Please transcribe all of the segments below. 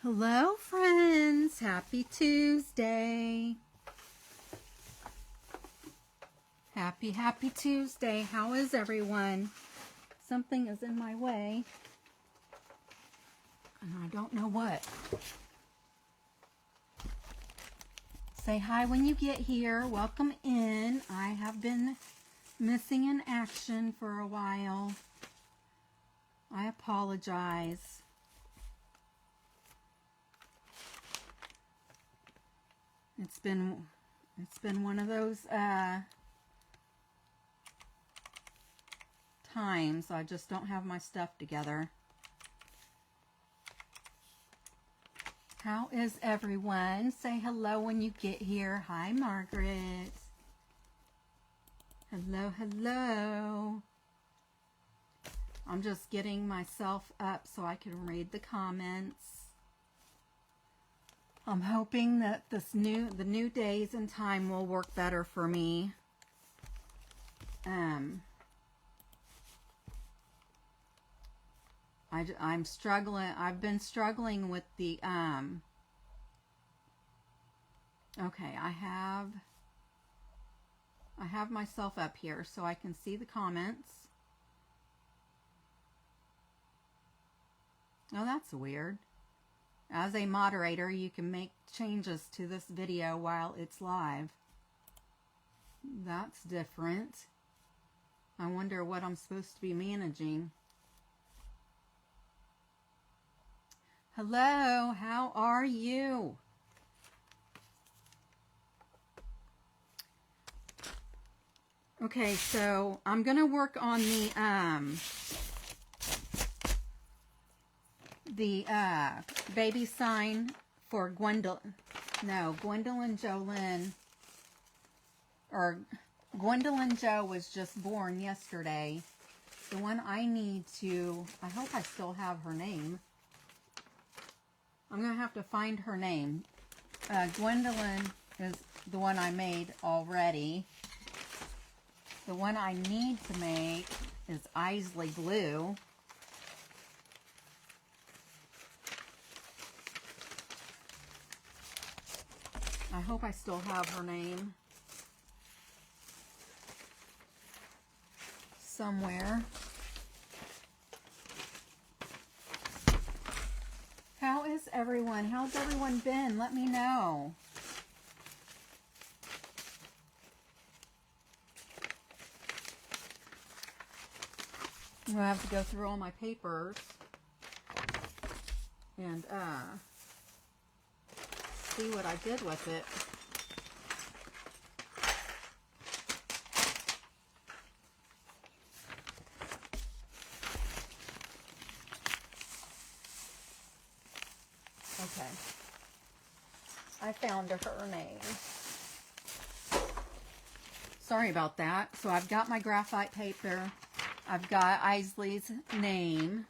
Hello, friends. Happy Tuesday. Happy Tuesday. How is everyone? Something is in my way, and I don't know what. Say hi when you get here. Welcome in. I have been missing in action for a while. I apologize. It's been one of those times I just don't have my stuff together. How is everyone? Say hello when you get here. Hi, Margaret. Hello. I'm just getting myself up so I can read the comments. I'm hoping that the new days and time will work better for me. I'm struggling. I've been struggling with the okay, I have myself up here so I can see the comments. Oh, that's weird. As a moderator, you can make changes to this video while it's live. That's different. I wonder what I'm supposed to be managing. Hello, how are you? Okay, so I'm going to work on the baby sign for Gwendolyn Jolyn, or Gwendolyn Jo was just born yesterday. The one I need to, I hope I still have her name. I'm going to have to find her name. Gwendolyn is the one I made already. The one I need to make is Isley Blue. I hope I still have her name somewhere. How is everyone? How's everyone been? Let me know. I'm gonna have to go through all my papers and see what I did with it. Okay. I found her name. Sorry about that. So I've got my graphite paper. I've got Isley's name.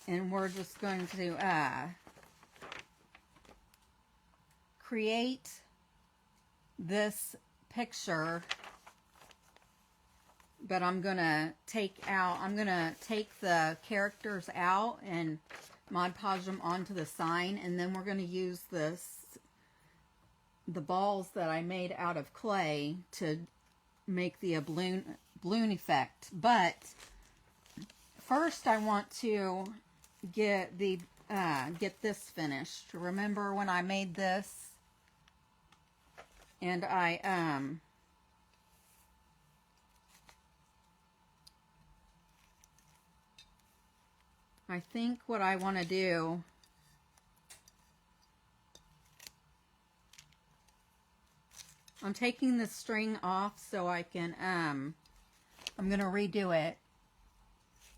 And we're just going to create this picture, but I'm gonna take the characters out and Mod Podge them onto the sign, and then we're gonna use the balls that I made out of clay to make the balloon effect. But first I want to get this finished. Remember when I made this? And I think what I want to do, I'm taking the string off so I can, I'm going to redo it.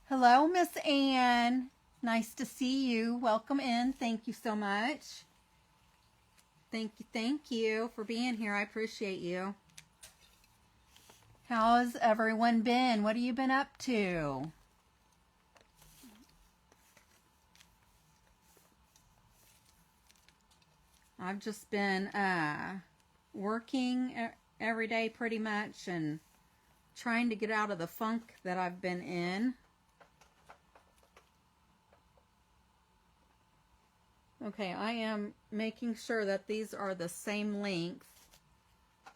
Hello, Miss Anne. Nice to see you. Welcome in. Thank you so much. Thank you for being here. I appreciate you. How's everyone been? What have you been up to? I've just been working every day pretty much and trying to get out of the funk that I've been in. Okay, I am making sure that these are the same length.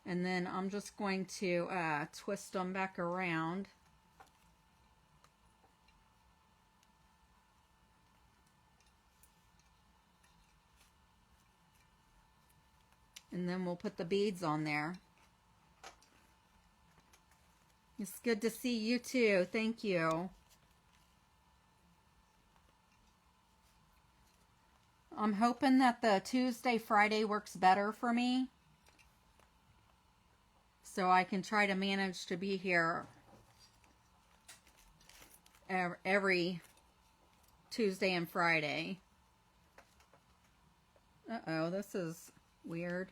And then I'm just going to twist them back around. And then we'll put the beads on there. It's good to see you too. Thank you. I'm hoping that the Tuesday, Friday works better for me, so I can try to manage to be here every Tuesday and Friday. Uh-oh, this is weird.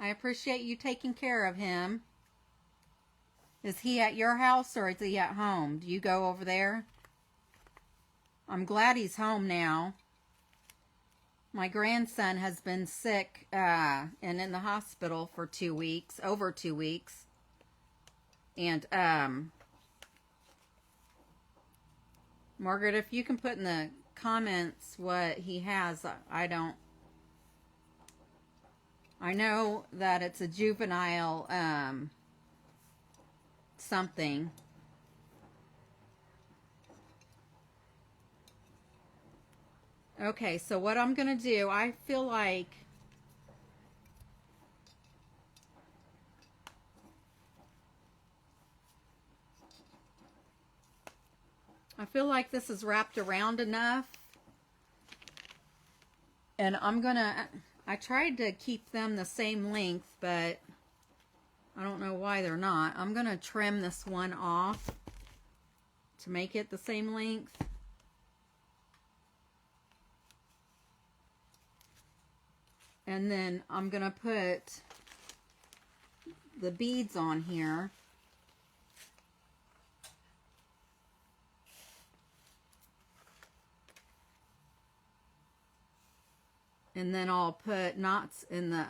I appreciate you taking care of him. Is he at your house or is he at home? Do you go over there? I'm glad he's home now. My grandson has been sick and in the hospital for 2 weeks, over 2 weeks. And Margaret, if you can put in the comments what he has, I know that it's a juvenile something. Okay, so what I'm going to do, I feel like this is wrapped around enough. And I tried to keep them the same length, but I don't know why they're not. I'm going to trim this one off to make it the same length. And then I'm going to put the beads on here. And then I'll put knots in the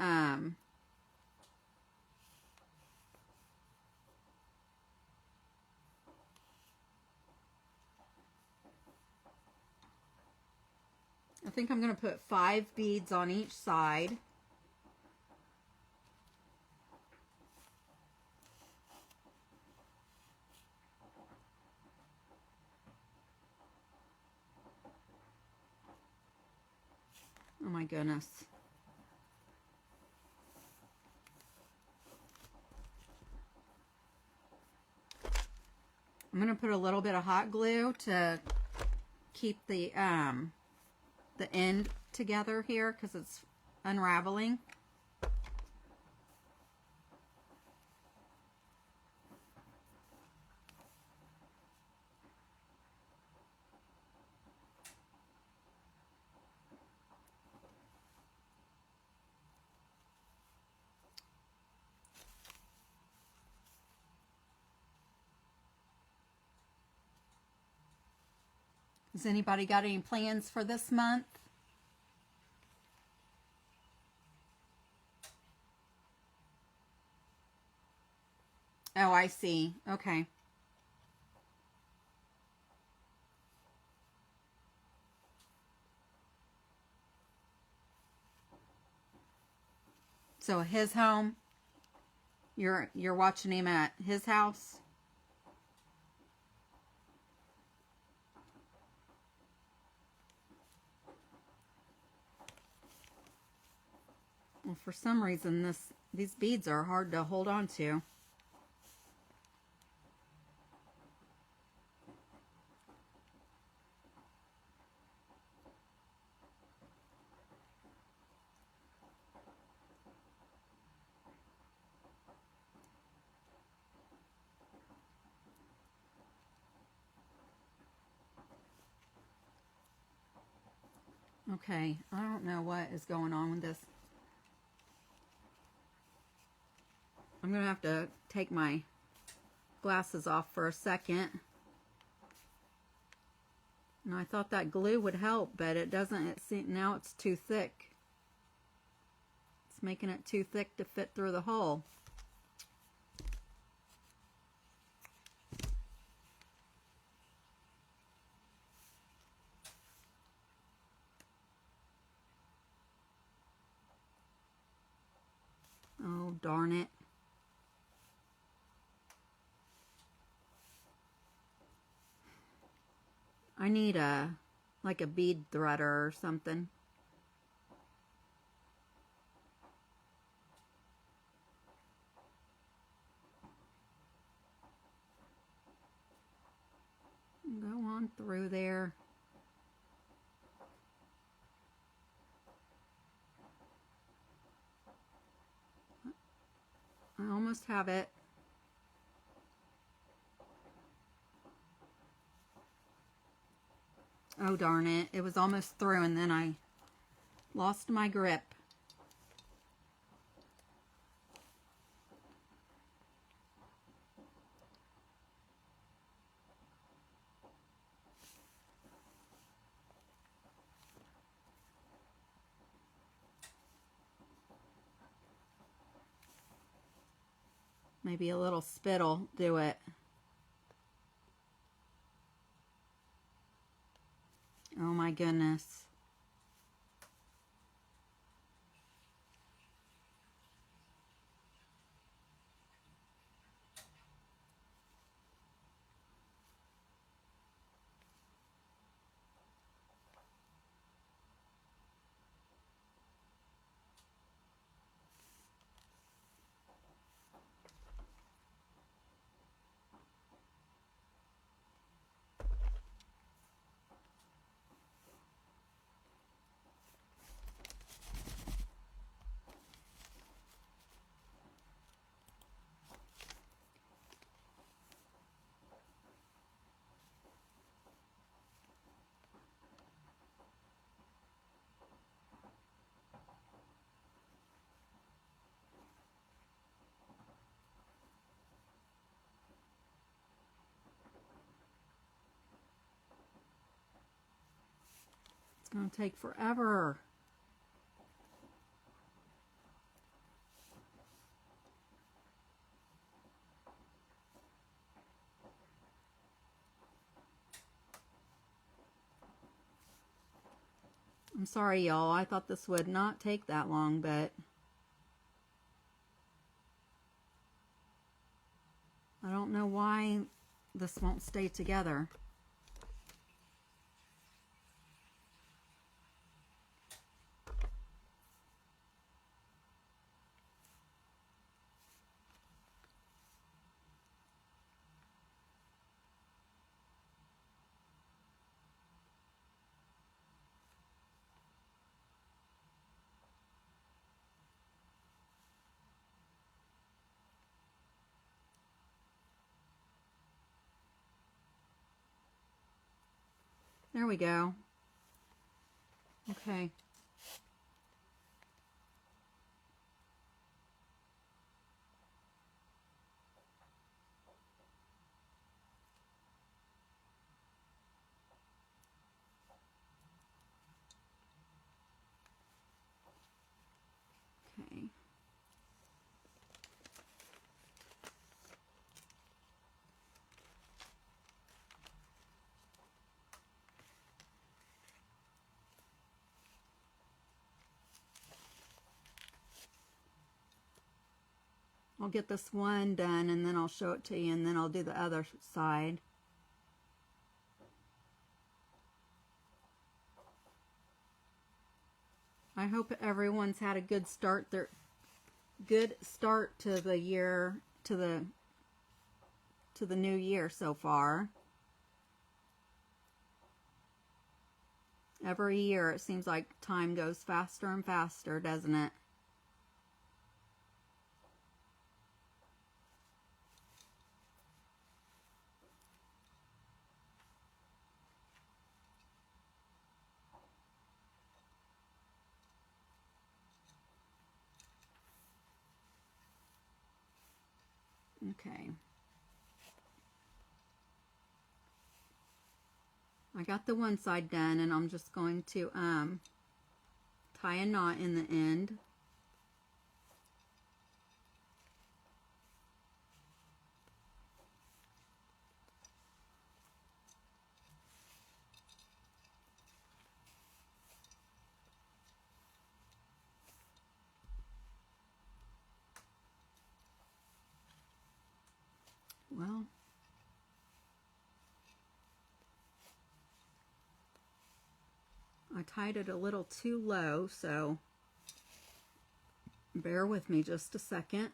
I think I'm going to put 5 beads on each side. Oh my goodness. I'm going to put a little bit of hot glue to keep the end together here because it's unraveling. Has anybody got any plans for this month? Oh, I see. Okay. So his home, you're watching him at his house? Well, for some reason these beads are hard to hold on to. Okay, I don't know what is going on with this. I'm going to have to take my glasses off for a second. And I thought that glue would help, but it doesn't. Now it's too thick. It's making it too thick to fit through the hole. Oh, darn it. I need like a bead threader or something. Go on through there. I almost have it. Oh, darn it. It was almost through and then I lost my grip. Maybe a little spit'll do it. Oh my goodness. It's going to take forever. I'm sorry, y'all. I thought this would not take that long, but I don't know why this won't stay together. There we go. Okay. Okay. I'll get this one done and then I'll show it to you and then I'll do the other side. I hope everyone's had a good start to the year, to the new year so far. Every year it seems like time goes faster and faster, doesn't it? Okay. I got the one side done, and I'm just going to tie a knot in the end. Well, I tied it a little too low, so bear with me just a second.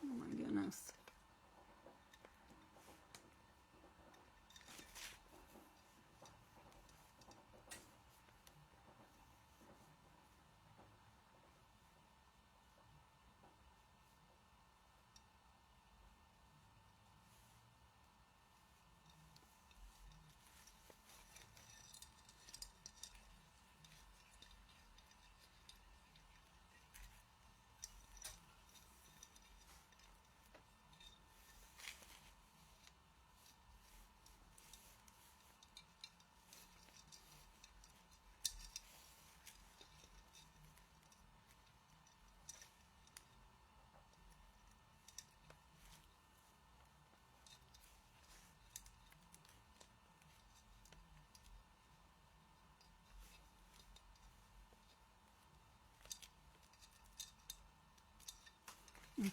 Oh my goodness.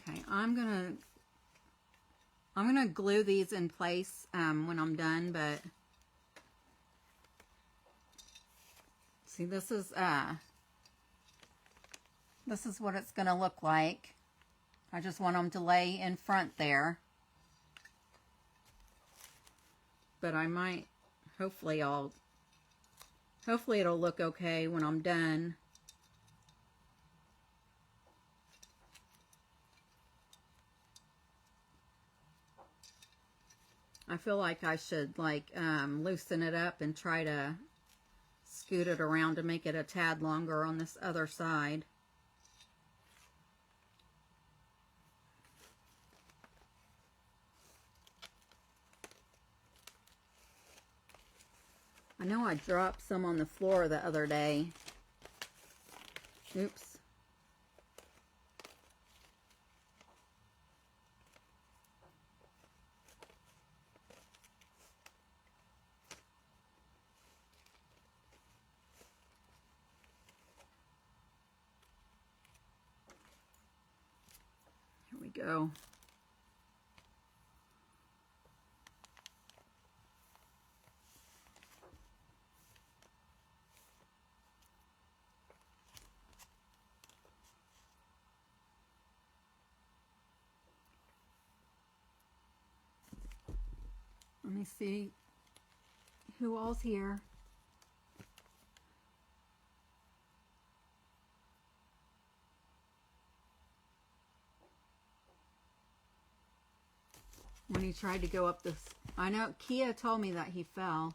Okay, I'm gonna glue these in place when I'm done, but see, this is what it's gonna look like. I just want them to lay in front there, but I might, hopefully it'll look okay when I'm done. I feel like I should loosen it up and try to scoot it around to make it a tad longer on this other side. I know I dropped some on the floor the other day. Oops. Here we go. Let me see who all's here. When he tried to go up this, I know Kia told me that he fell.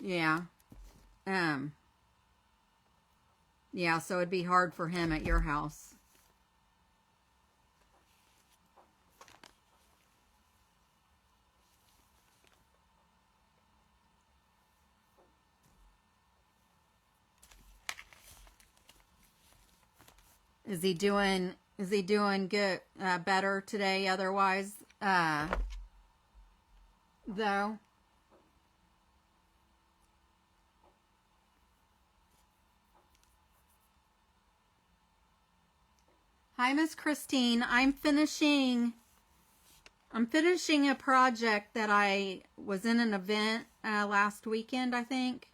Yeah. Yeah, so it'd be hard for him at your house. Is he doing good, better today otherwise, though? Hi, Miss Christine. I'm finishing a project that I was in an event last weekend, I think.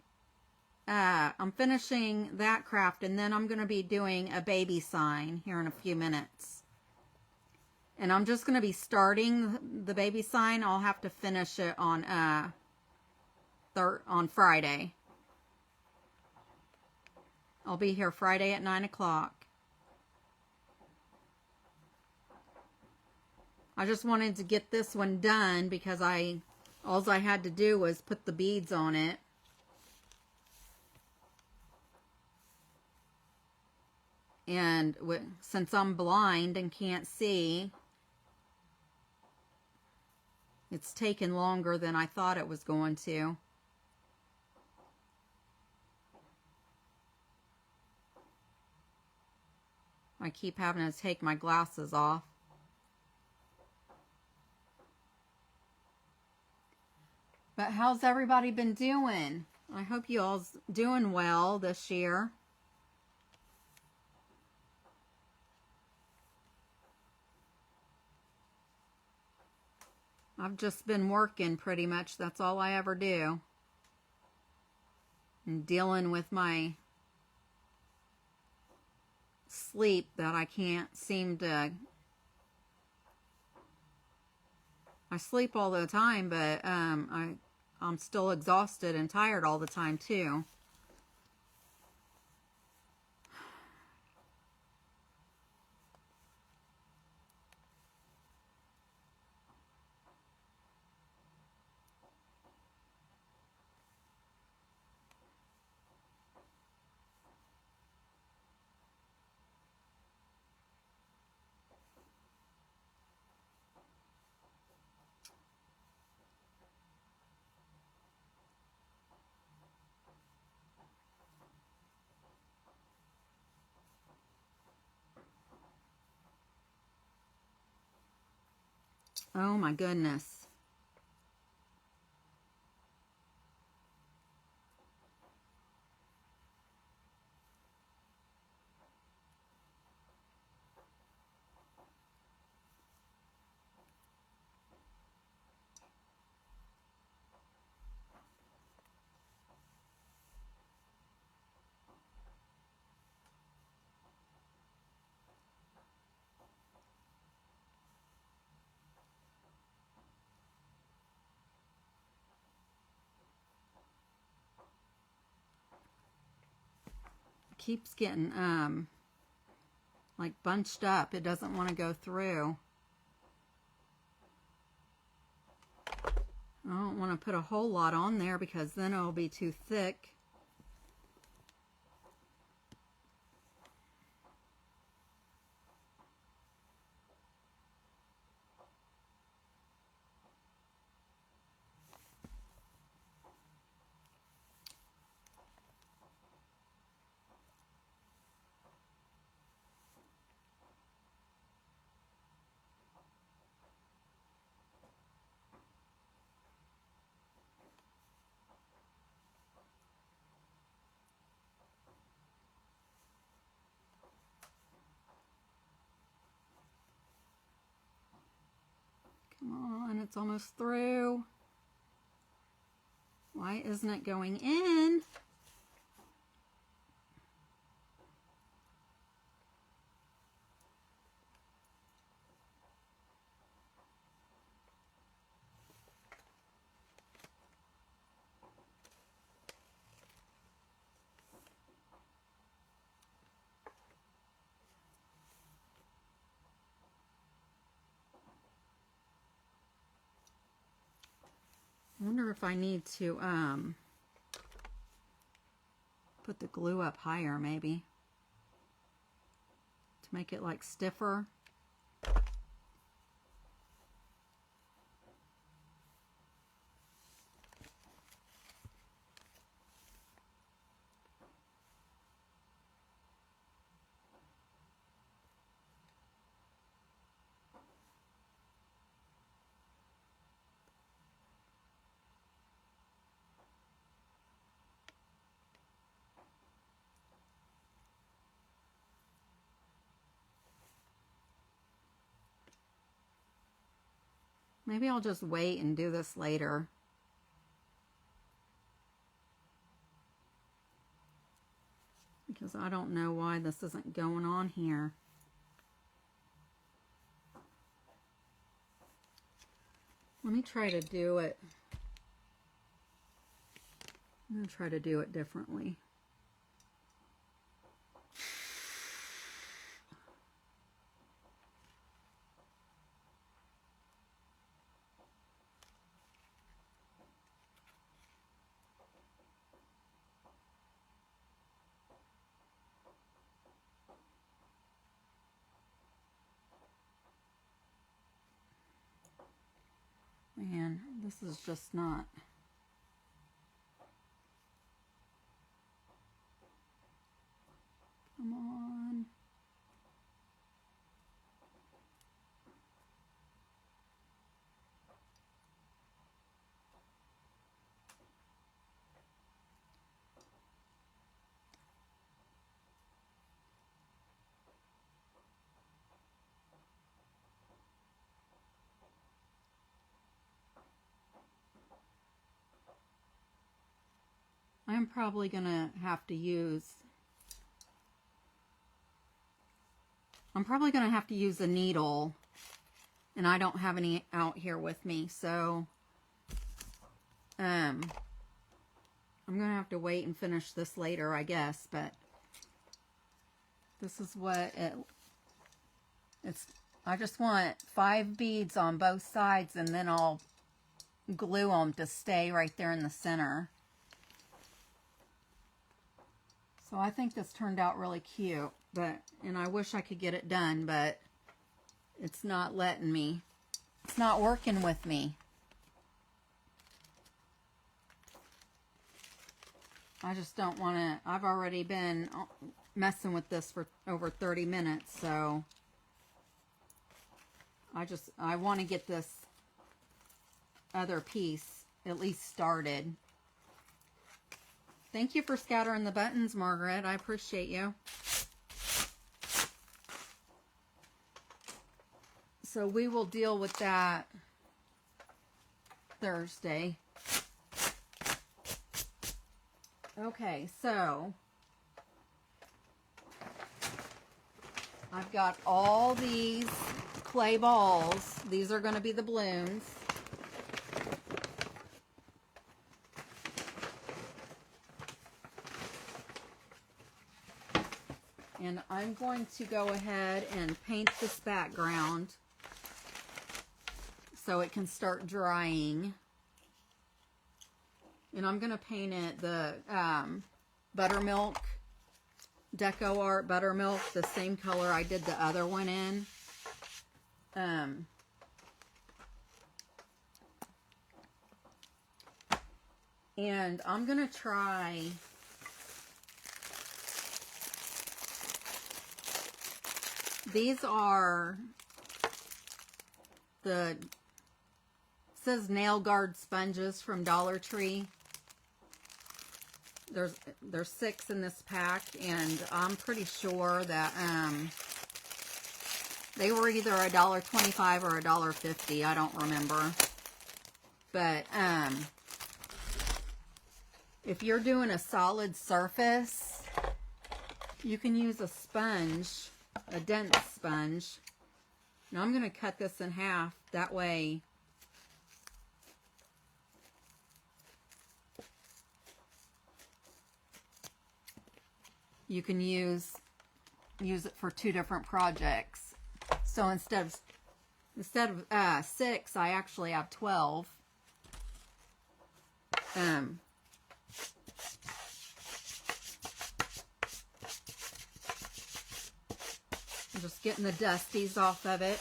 I'm finishing that craft, and then I'm going to be doing a baby sign here in a few minutes. And I'm just going to be starting the baby sign. I'll have to finish it on Friday. I'll be here Friday at 9 o'clock. I just wanted to get this one done because all I had to do was put the beads on it. And since I'm blind and can't see, it's taken longer than I thought it was going to. I keep having to take my glasses off. But how's everybody been doing? I hope you all's doing well this year. I've just been working pretty much. That's all I ever do. And dealing with my sleep that I can't seem to... I sleep all the time, but I'm still exhausted and tired all the time too. Oh my goodness. Keeps getting like bunched up. It doesn't want to go through. I don't want to put a whole lot on there because then it'll be too thick. Come on, it's almost through. Why isn't it going in? I wonder if I need to put the glue up higher, maybe, to make it like stiffer. Maybe I'll just wait and do this later. Because I don't know why this isn't going on here. Let me try to do it. I'm going to try to do it differently. Man, this is just not. Come on. I'm probably gonna have to use a needle, and I don't have any out here with me, so I'm gonna have to wait and finish this later, I guess, but this is what it's. I just want 5 beads on both sides, and then I'll glue them to stay right there in the center. So I think this turned out really cute, and I wish I could get it done, but it's not letting me. It's not working with me. I just don't want to. I've already been messing with this for over 30 minutes, so I want to get this other piece at least started. Thank you for scattering the buttons, Margaret. I appreciate you. So we will deal with that Thursday. Okay, so I've got all these clay balls. These are going to be the balloons. And I'm going to go ahead and paint this background so it can start drying. And I'm going to paint it the Buttermilk, Deco Art Buttermilk, the same color I did the other one in. And I'm going to try these are it says nail guard sponges from Dollar Tree. There's 6 in this pack, and I'm pretty sure that they were either $1.25 or $1.50. I don't remember. But if you're doing a solid surface, you can use a sponge, a dense sponge. Now I'm going to cut this in half. That way you can use it for 2 different projects. So instead of 6, I actually have 12. Um, I'm just getting the dusties off of it.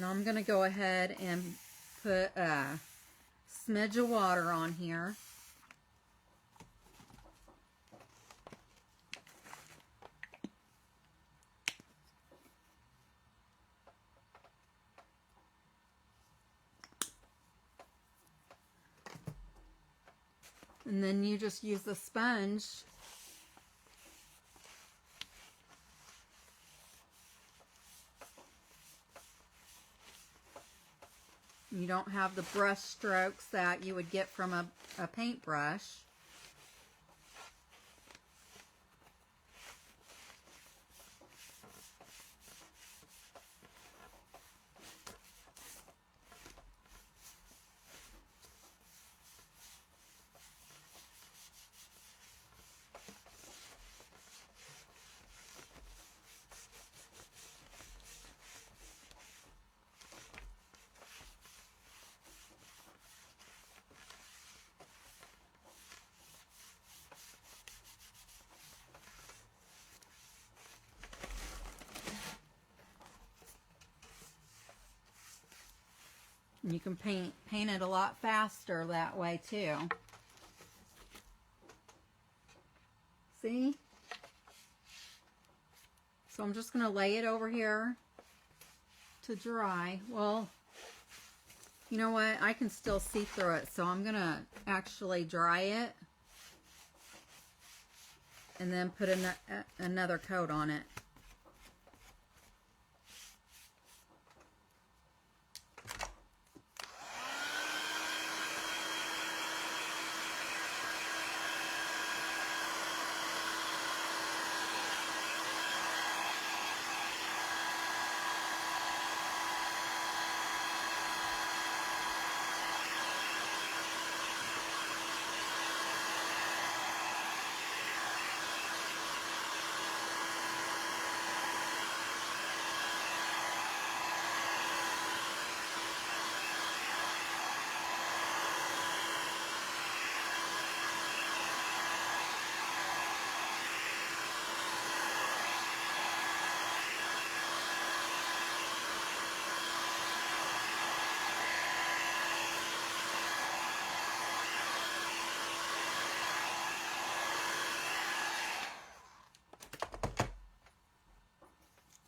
Now I'm going to go ahead and put a smidge of water on here. And then you just use the sponge you don't have the brush strokes that you would get from a paintbrush. And you can paint it a lot faster that way too. See? So I'm just going to lay it over here to dry. Well, you know what? I can still see through it, so I'm going to actually dry it and then put another coat on it.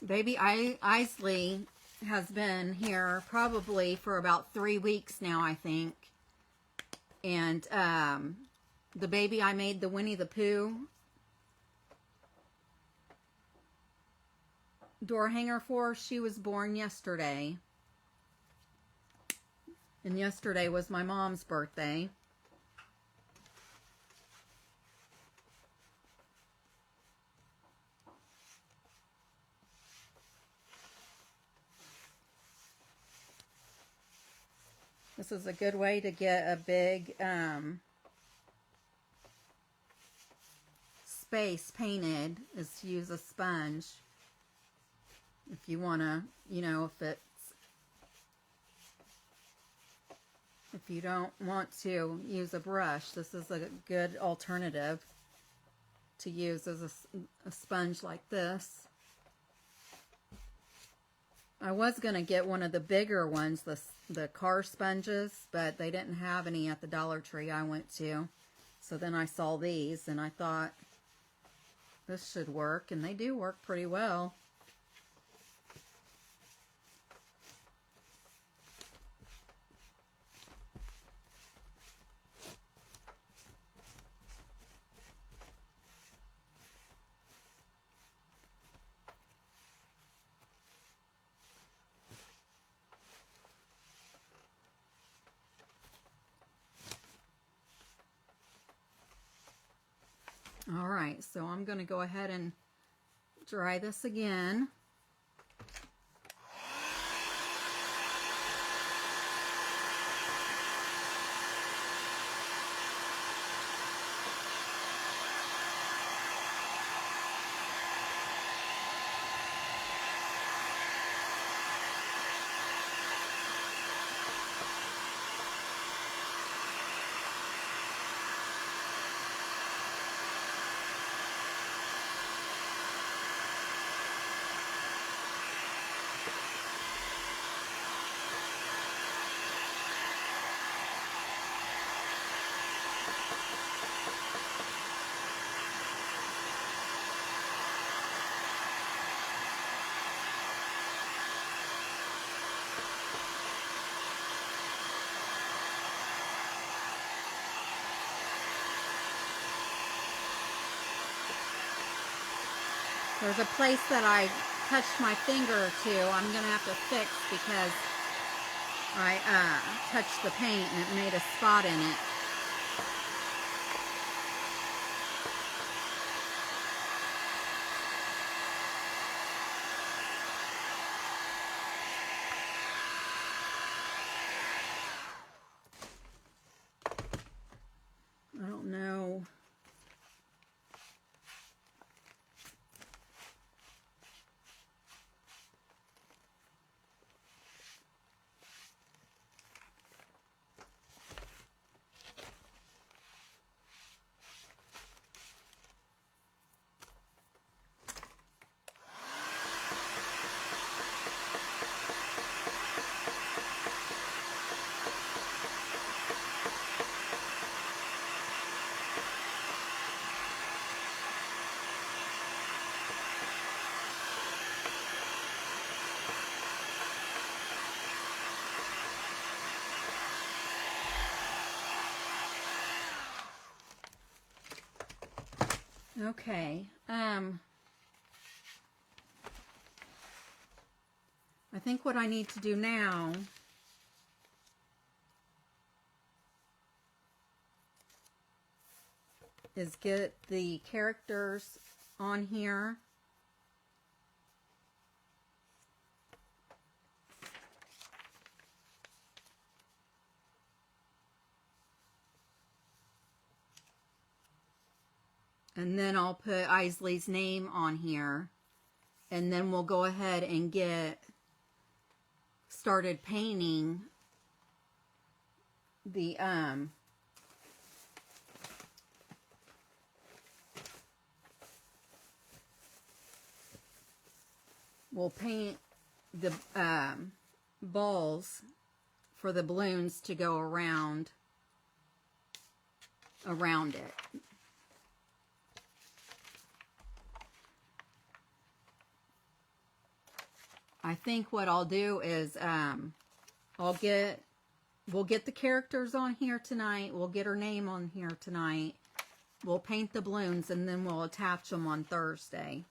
Baby Isley has been here probably for about 3 weeks now, I think. And the baby I made the Winnie the Pooh door hanger for, she was born yesterday. And yesterday was my mom's birthday. This is a good way to get a big space painted, is to use a sponge. If you want to, you know, if you don't want to use a brush, this is a good alternative to use as a sponge like this. I was going to get one of the bigger ones, the car sponges, but they didn't have any at the Dollar Tree I went to. So then I saw these and I thought this should work, and they do work pretty well. All right, so I'm going to go ahead and dry this again. There's a place that I touched my finger to. I'm going to have to fix because I touched the paint and it made a spot in it. I don't know. Okay. I think what I need to do now is get the characters on here. And then I'll put Isley's name on here. And then we'll go ahead and get started painting the we'll paint the balls for the balloons to go around it. I think what I'll do is we'll get the characters on here tonight. We'll get her name on here tonight. We'll paint the balloons and then we'll attach them on Thursday.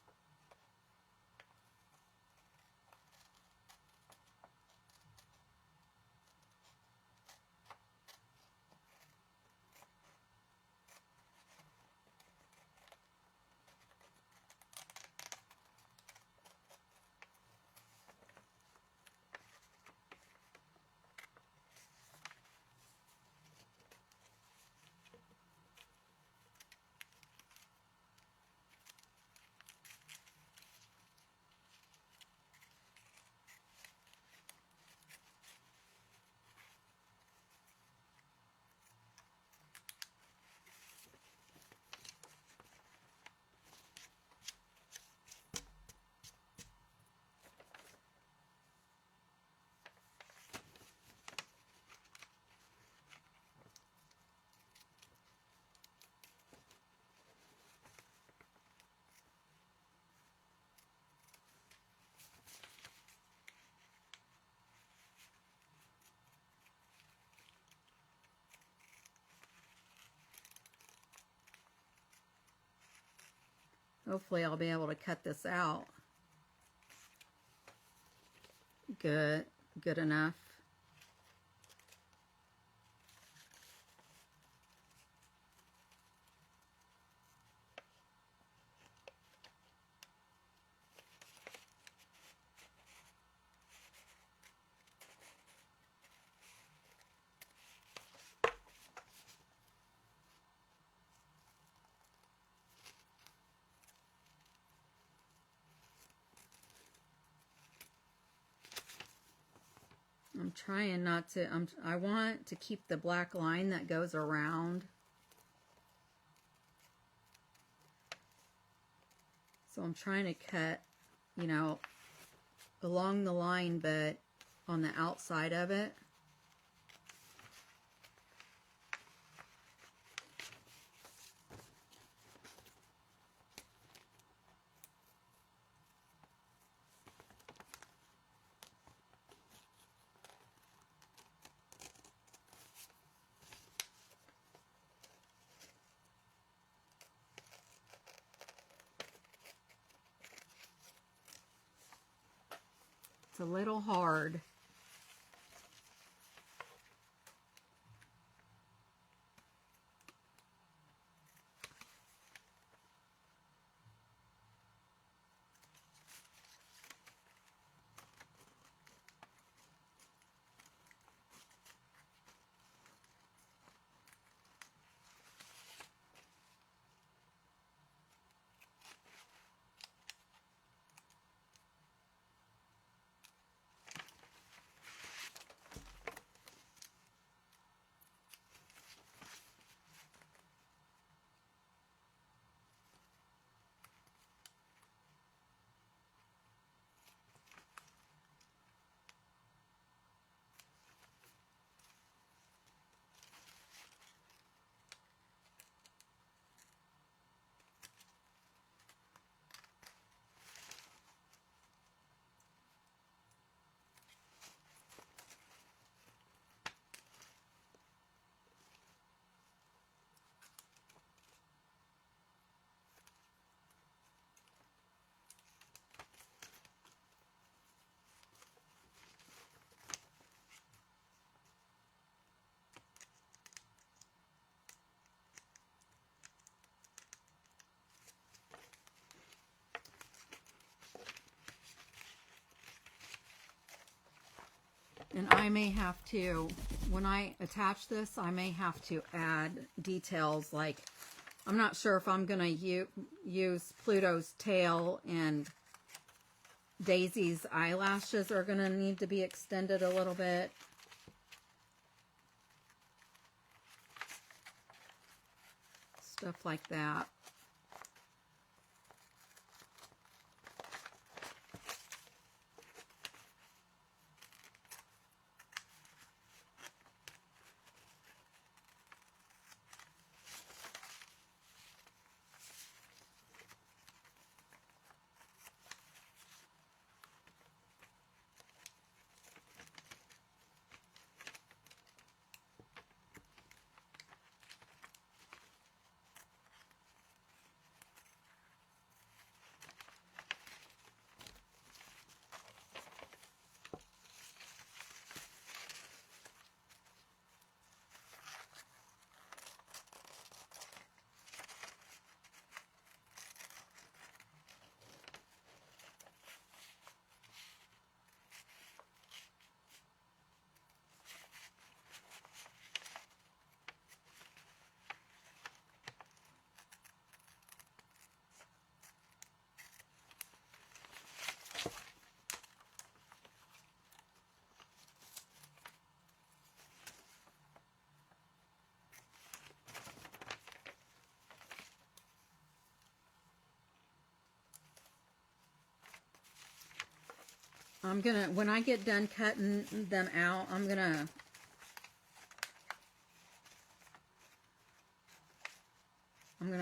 Hopefully I'll be able to cut this out good enough. I'm trying not to, I want to keep the black line that goes around. So I'm trying to cut, you know, along the line, but on the outside of it. a little hard. And I may have to, when I attach this, I may have to add details like, I'm not sure if I'm going to use Pluto's tail, and Daisy's eyelashes are going to need to be extended a little bit. Stuff like that. I'm gonna, when I get done cutting them out, I'm gonna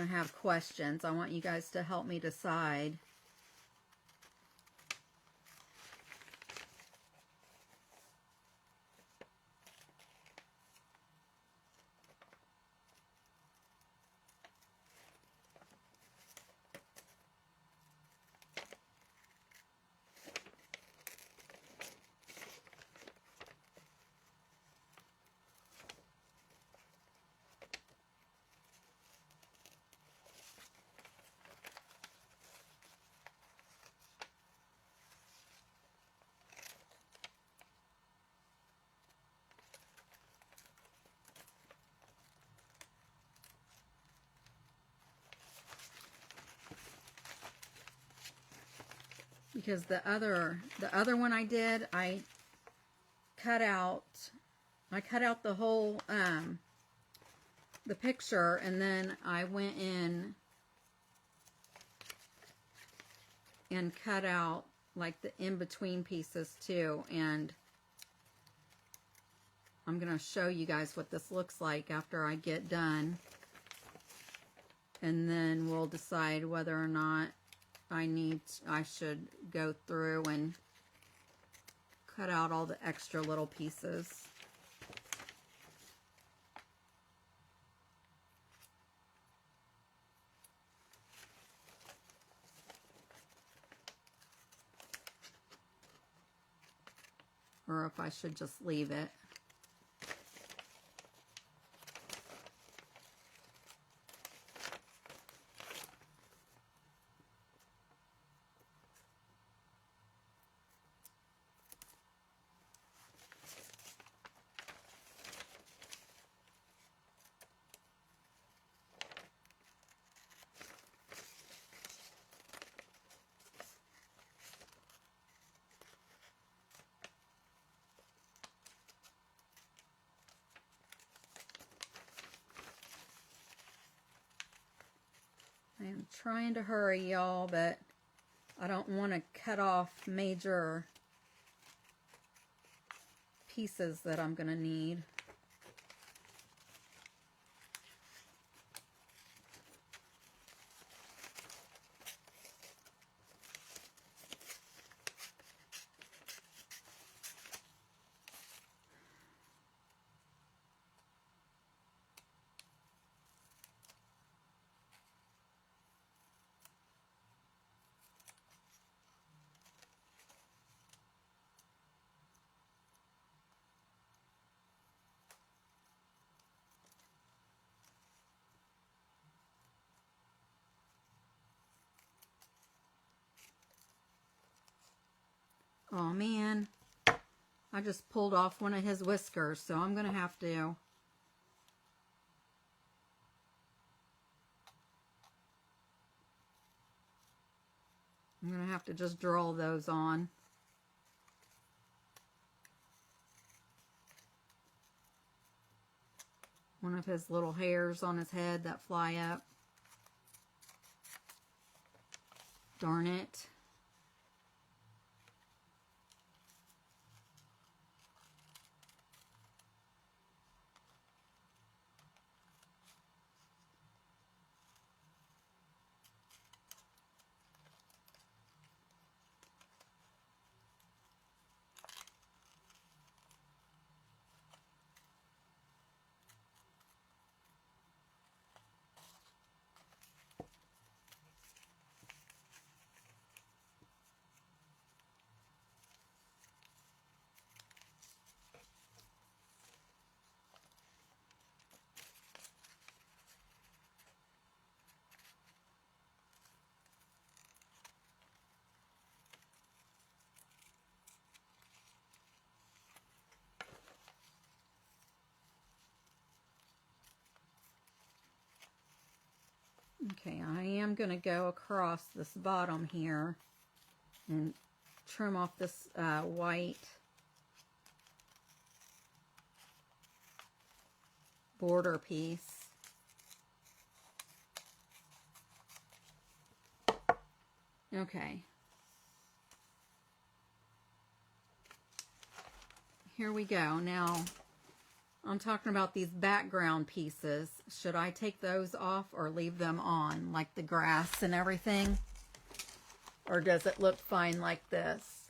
have questions. I want you guys to help me decide. Because the other one I did, I cut out the whole the picture, and then I went in and cut out like the in-between pieces too, and I'm gonna show you guys what this looks like after I get done, and then we'll decide whether or not I should go through and cut out all the extra little pieces. or if I should just leave it. I am trying to hurry, y'all, but I don't want to cut off major pieces that I'm going to need. Oh man, I just pulled off one of his whiskers, so I'm going to have to just draw those on. One of his little hairs on his head that fly up. Darn it. Okay, I am going to go across this bottom here and trim off this white border piece. Okay. Here we go. Now, I'm talking about these background pieces. Should I take those off or leave them on, like the grass and everything? Or does it look fine like this?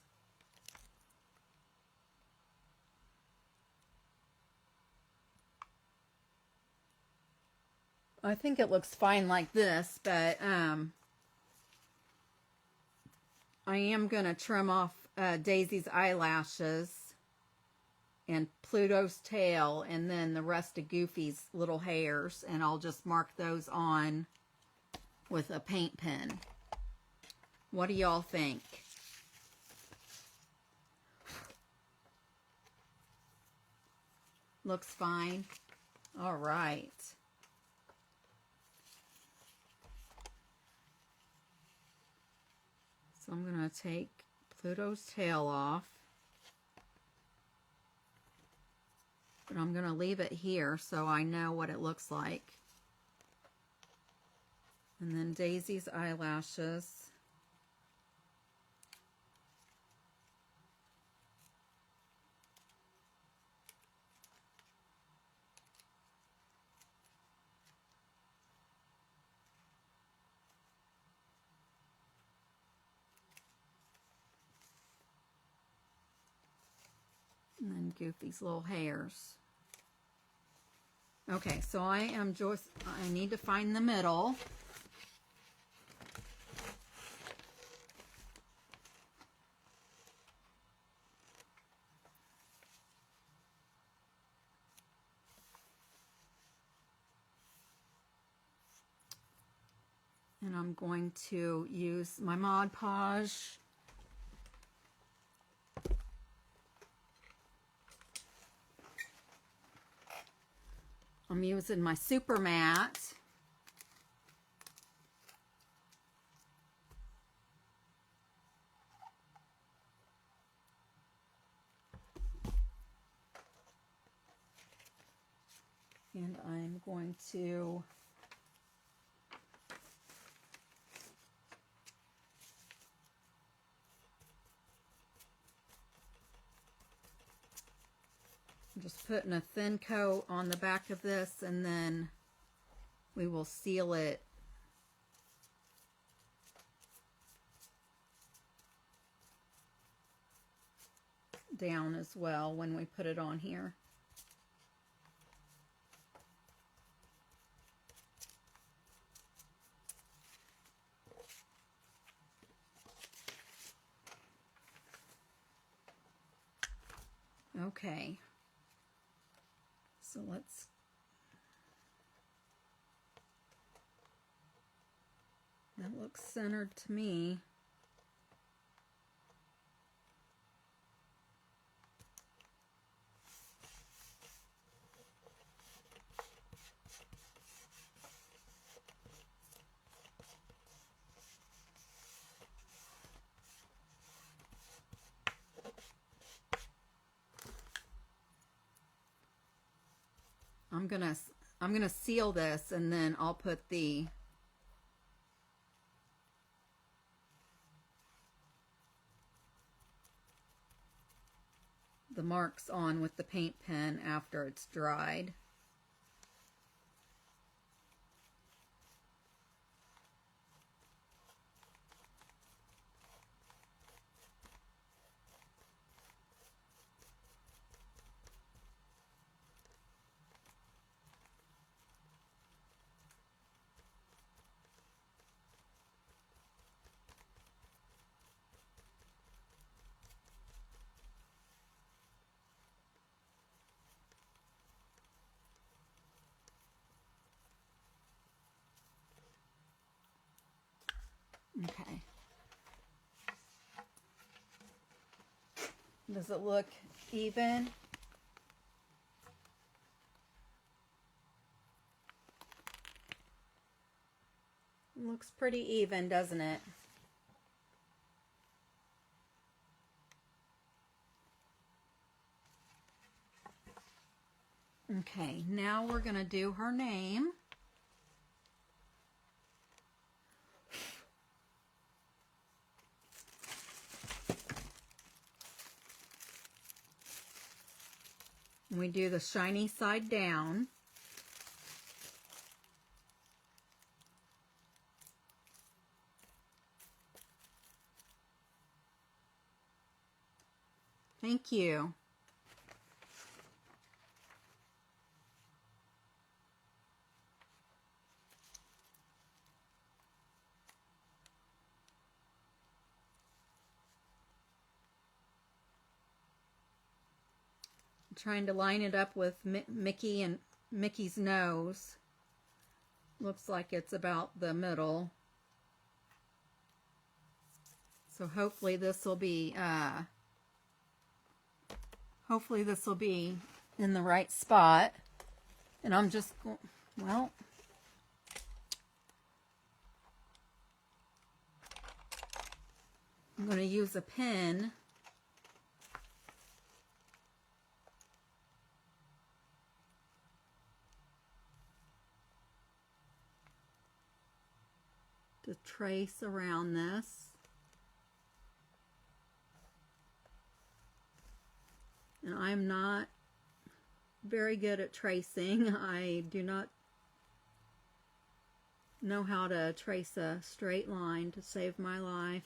I think it looks fine like this, but I am going to trim off Daisy's eyelashes and Pluto's tail, and then the rest of Goofy's little hairs, and I'll just mark those on with a paint pen. What do y'all think? Looks fine? All right. So I'm going to take Pluto's tail off. But I'm going to leave it here so I know what it looks like. And then Daisy's eyelashes. And then Goofy's little hairs. Okay, so I need to find the middle. And I'm going to use my Mod Podge. I'm using my Super Matte. And I'm going to just putting a thin coat on the back of this, and then we will seal it down as well when we put it on here. Okay, so that looks centered to me. I'm gonna seal this, and then I'll put the marks on with the paint pen after it's dried. Okay. Does it look even? It looks pretty even, doesn't it? Okay, now we're going to do her name. We do the shiny side down. Thank you. Trying to line it up with Mickey and Mickey's nose. Looks like it's about the middle. So hopefully this will be in the right spot. And I'm just, well, I'm going to use a pen to trace around this. And I'm not very good at tracing. I do not know how to trace a straight line to save my life.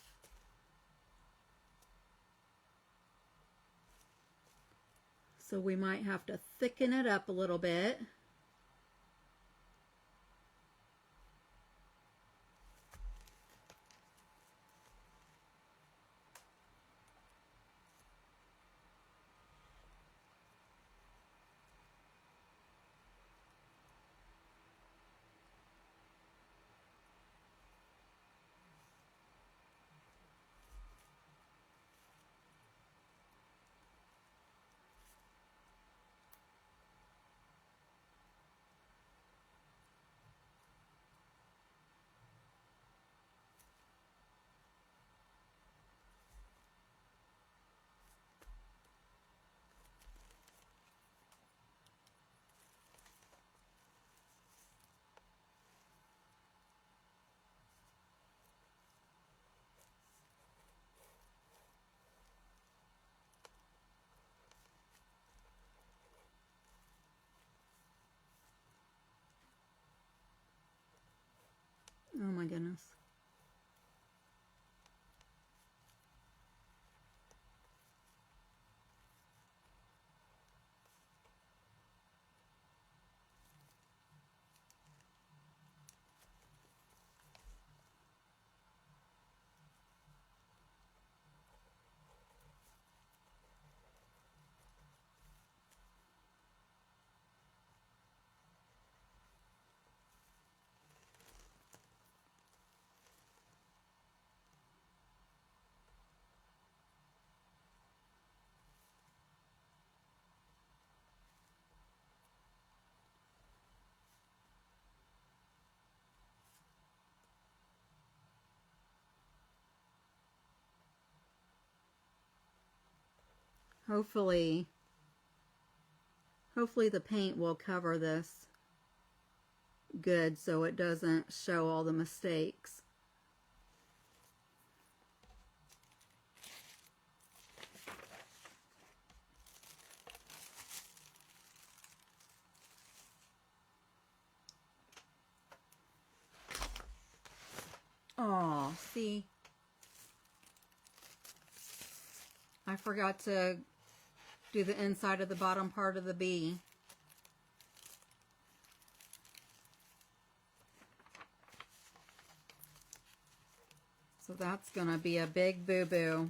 So we might have to thicken it up a little bit. Oh my goodness. Hopefully the paint will cover this good so it doesn't show all the mistakes. Oh, see, I forgot to do the inside of the bottom part of the bee. So that's gonna be a big boo-boo.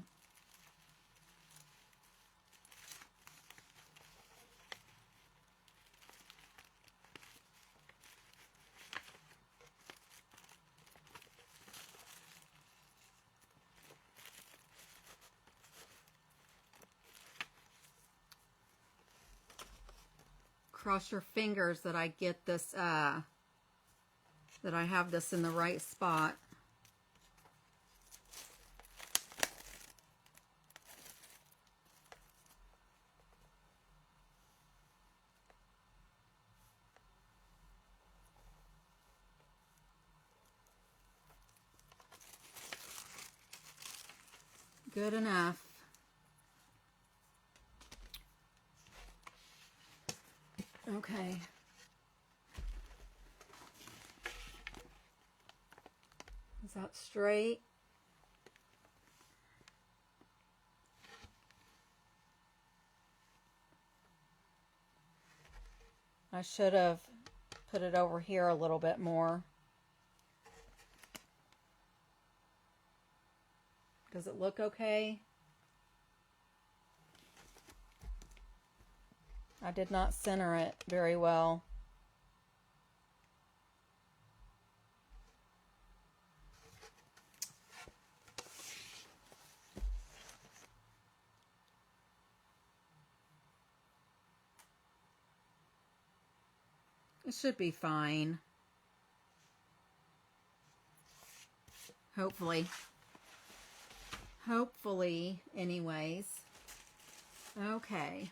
Cross your fingers that I get this, that I have this in the right spot. Good enough. Okay. Is that straight? I should have put it over here a little bit more. Does it look okay? I did not center it very well. It should be fine. Hopefully. Hopefully, anyways. Okay.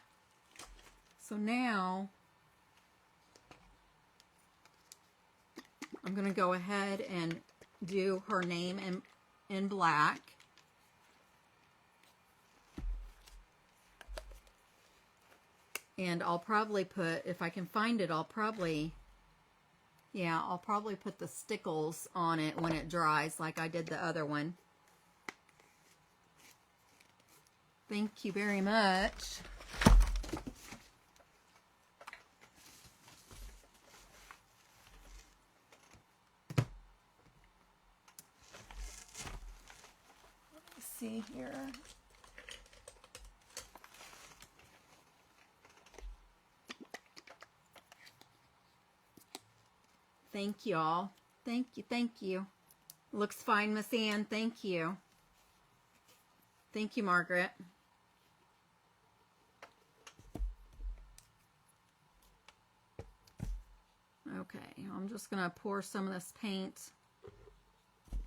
So now, I'm going to go ahead and do her name in black. And I'll probably put, if I can find it, I'll probably put the stickles on it when it dries like I did the other one. Thank you very much. Let's see here. Thank you all. Thank you, thank you. Looks fine, Miss Ann. Thank you. Thank you, Margaret. Okay, I'm just going to pour some of this paint.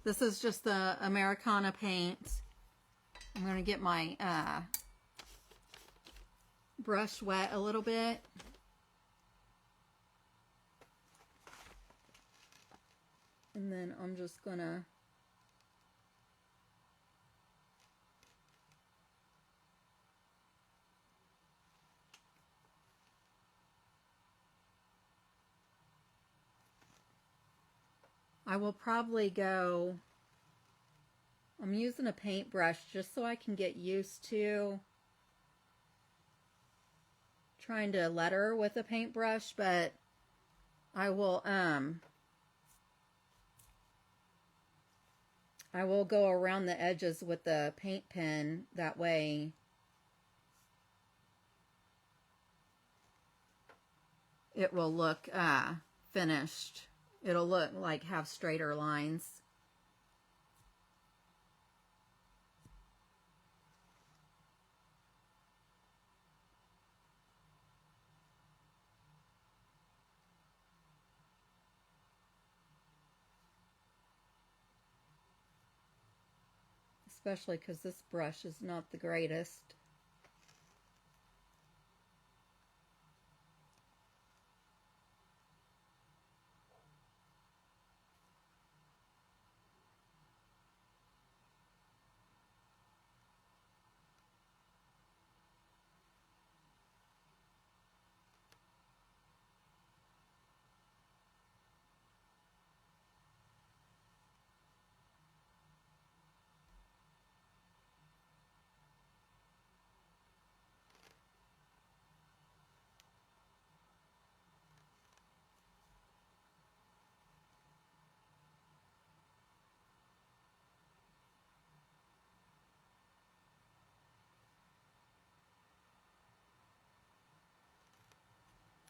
This is just the Americana paint. I'm going to get my brush wet a little bit. And then I'm just going to I will probably go, I'm using a paintbrush just so I can get used to trying to letter with a paintbrush, but I will go around the edges with the paint pen, that way it will look finished. It'll look like have straighter lines. Especially because this brush is not the greatest.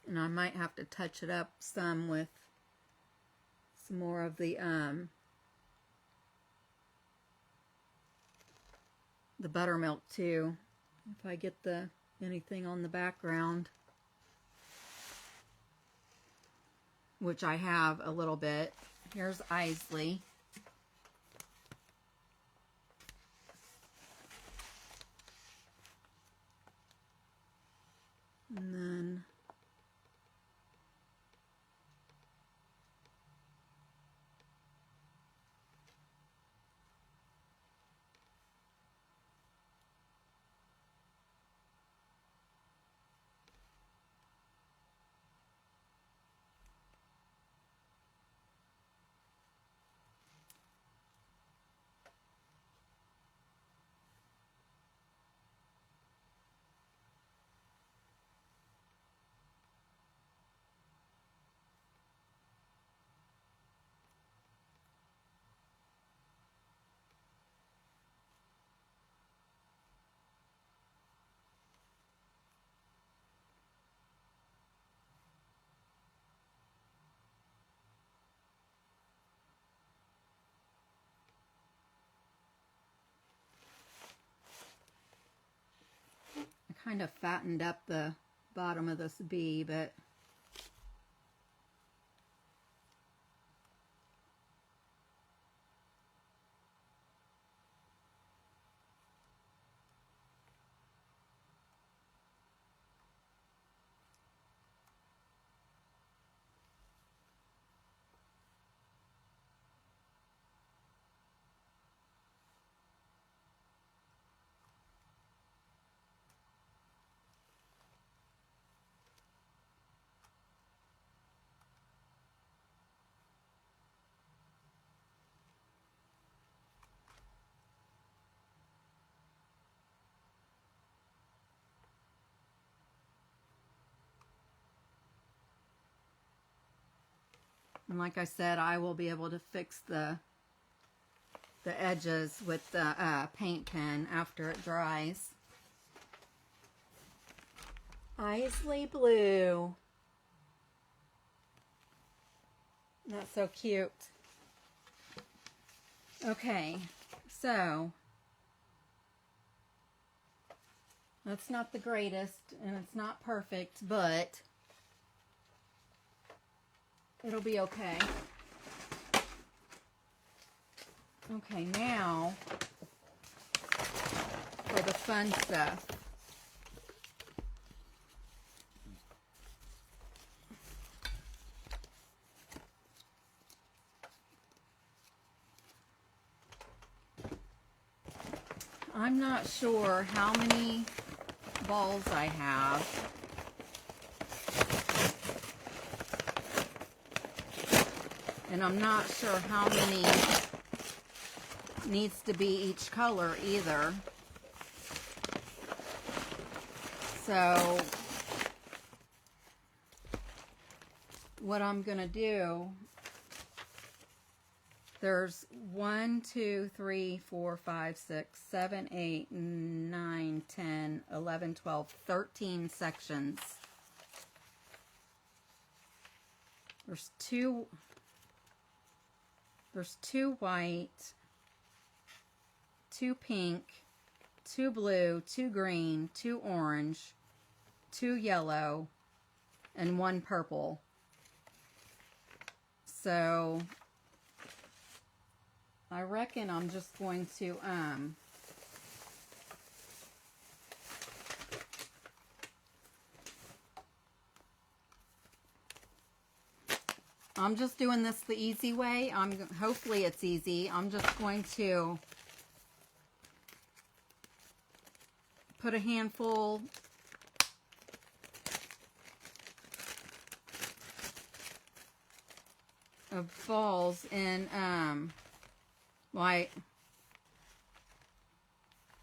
And I might have to touch it up some with some more of the buttermilk too, if I get anything on the background, which I have a little bit. Here's Isley. And then I kind of fattened up the bottom of this bee, but and like I said, I will be able to fix the edges with the paint pen after it dries. Isley Blue. That's so cute. Okay, so that's not the greatest, and it's not perfect, but it'll be okay. Okay, now for the fun stuff. I'm not sure how many balls I have. And I'm not sure how many needs to be each color either. So what I'm going to do, there's 1, 2, 3, 4, 5, 6, 7, 8, 9, 10, 11, 12, 13 sections. There's two white, 2 pink, 2 blue, 2 green, 2 orange, 2 yellow, and 1 purple. So I reckon I'm just going to I'm just doing this the easy way. Hopefully it's easy. I'm just going to put a handful of balls in, like,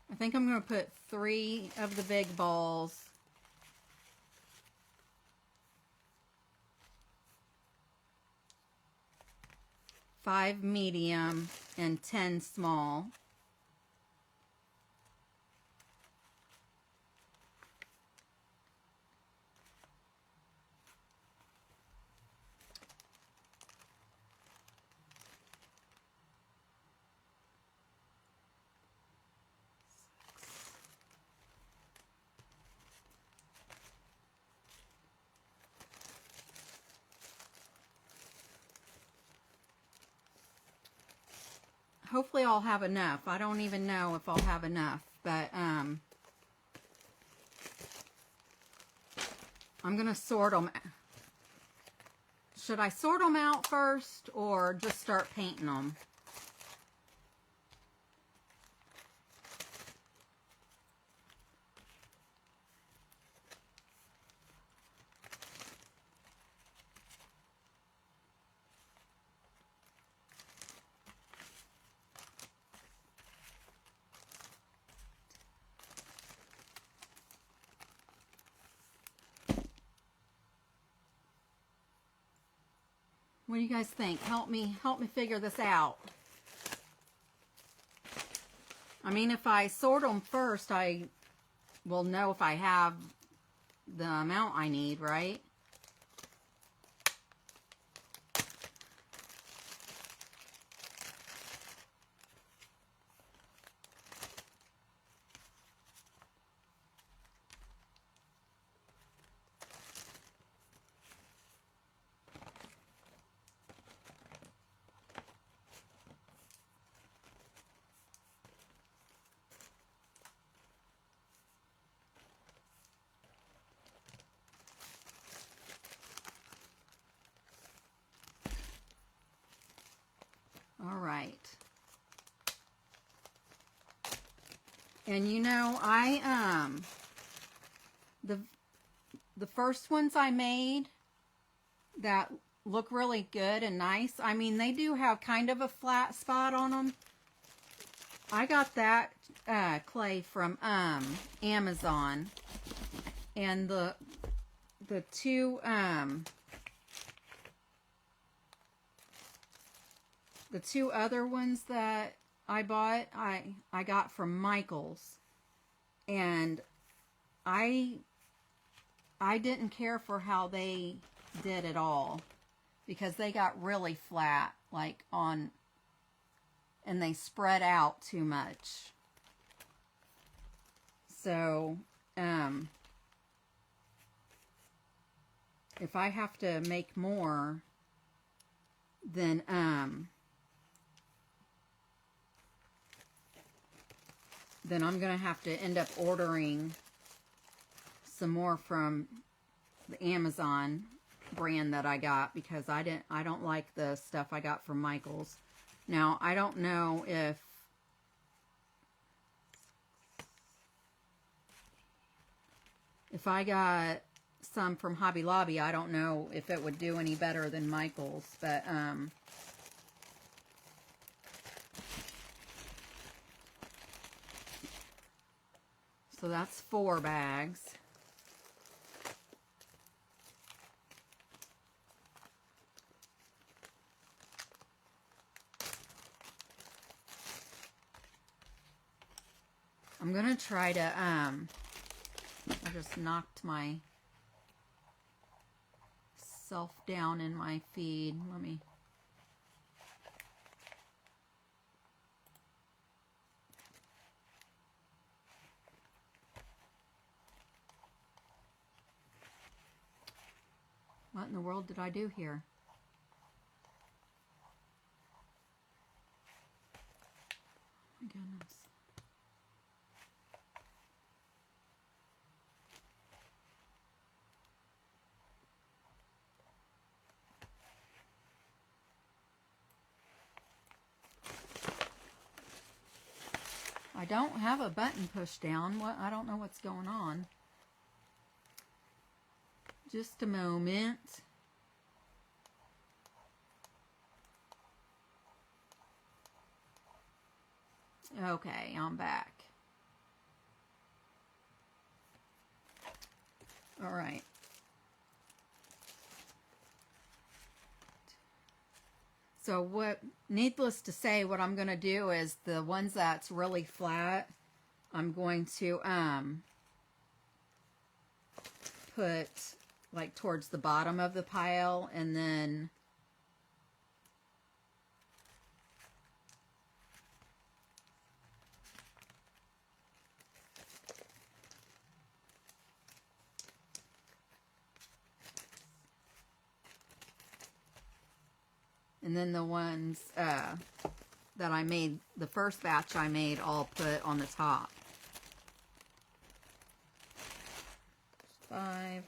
I think I'm going to put 3 of the big balls, 5 medium, and 10 small. Hopefully I'll have enough. I don't even know if I'll have enough, but I'm going to sort them. Should I sort them out first or just start painting them? What do you guys think? Help me figure this out. I mean, if I sort them first, I will know if I have the amount I need, right? All right. And you know, the first ones I made that look really good and nice, I mean, they do have kind of a flat spot on them. I got that clay from Amazon, and the two other ones that I bought, I got from Michaels, and I didn't care for how they did at all, because they got really flat, like on, and they spread out too much. So if I have to make more, then I'm going to have to end up ordering some more from the Amazon brand that I got, because I don't like the stuff I got from Michaels. Now, I don't know if I got some from Hobby Lobby. I don't know if it would do any better than Michael's, but so that's 4 bags. I'm gonna try to I just knocked my self down in my feed. Let me what in the world did I do here? Oh my goodness. I don't have a button pushed down. What? I don't know what's going on. Just a moment. Okay, I'm back. All right. So needless to say, what I'm going to do is the ones that's really flat, I'm going to put like towards the bottom of the pile, and then the ones that I made, the first batch I made, I'll put on the top. 5.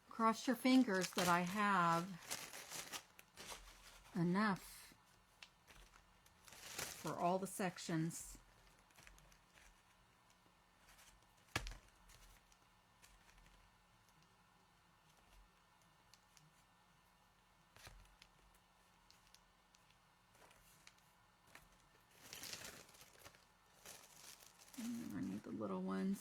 Cross your fingers that I have enough for all the sections. I need the little ones.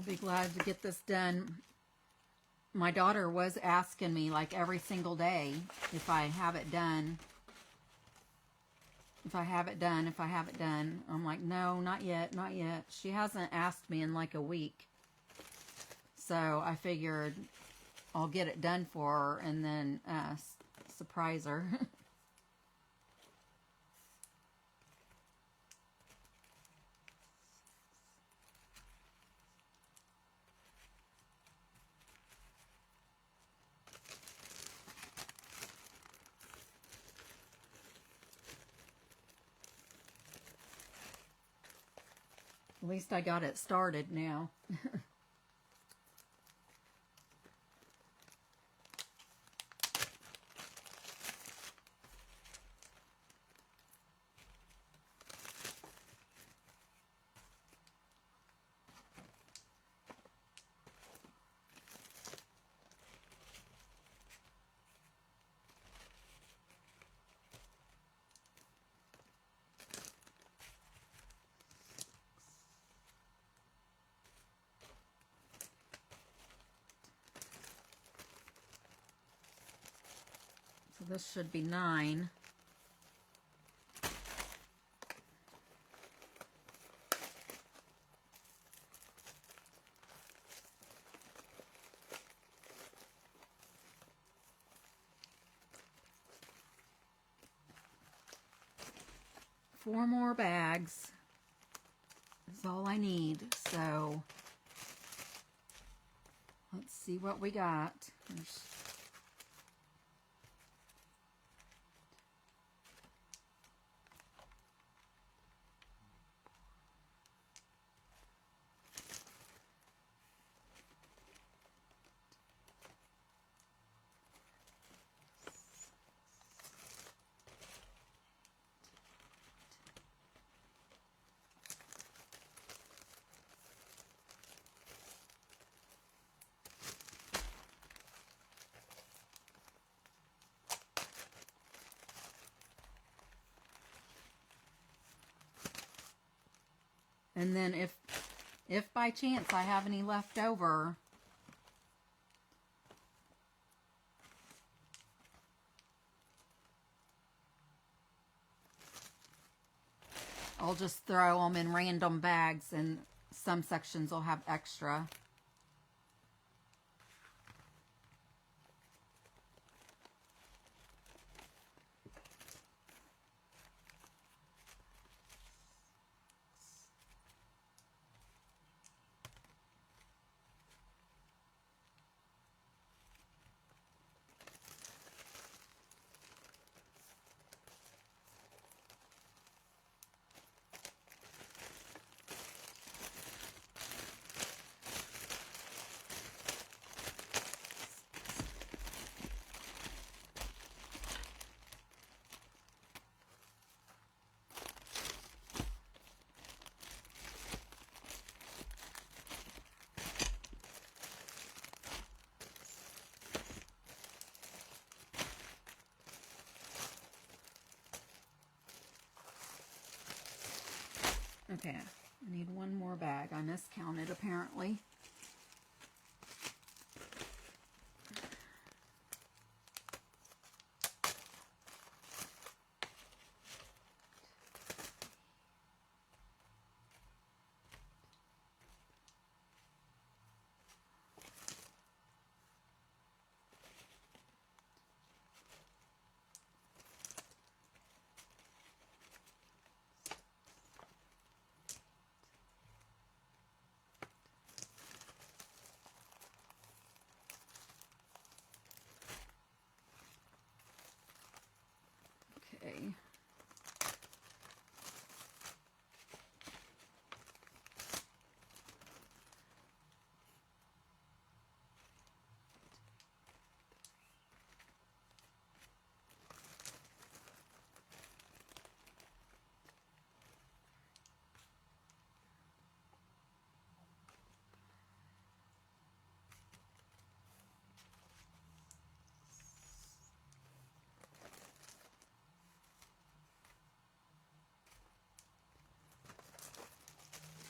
I'll be glad to get this done. My daughter was asking me like every single day if I have it done. If I have it done, if I have it done. I'm like, no, not yet, not yet. She hasn't asked me in like a week. So I figured I'll get it done for her and then surprise her. At least I got it started now. this should be 9. Four more bags is all I need. So let's see what we got. There's and then if by chance I have any left over, I'll just throw them in random bags, and some sections will have extra. Okay, I need one more bag. I miscounted apparently. Okay.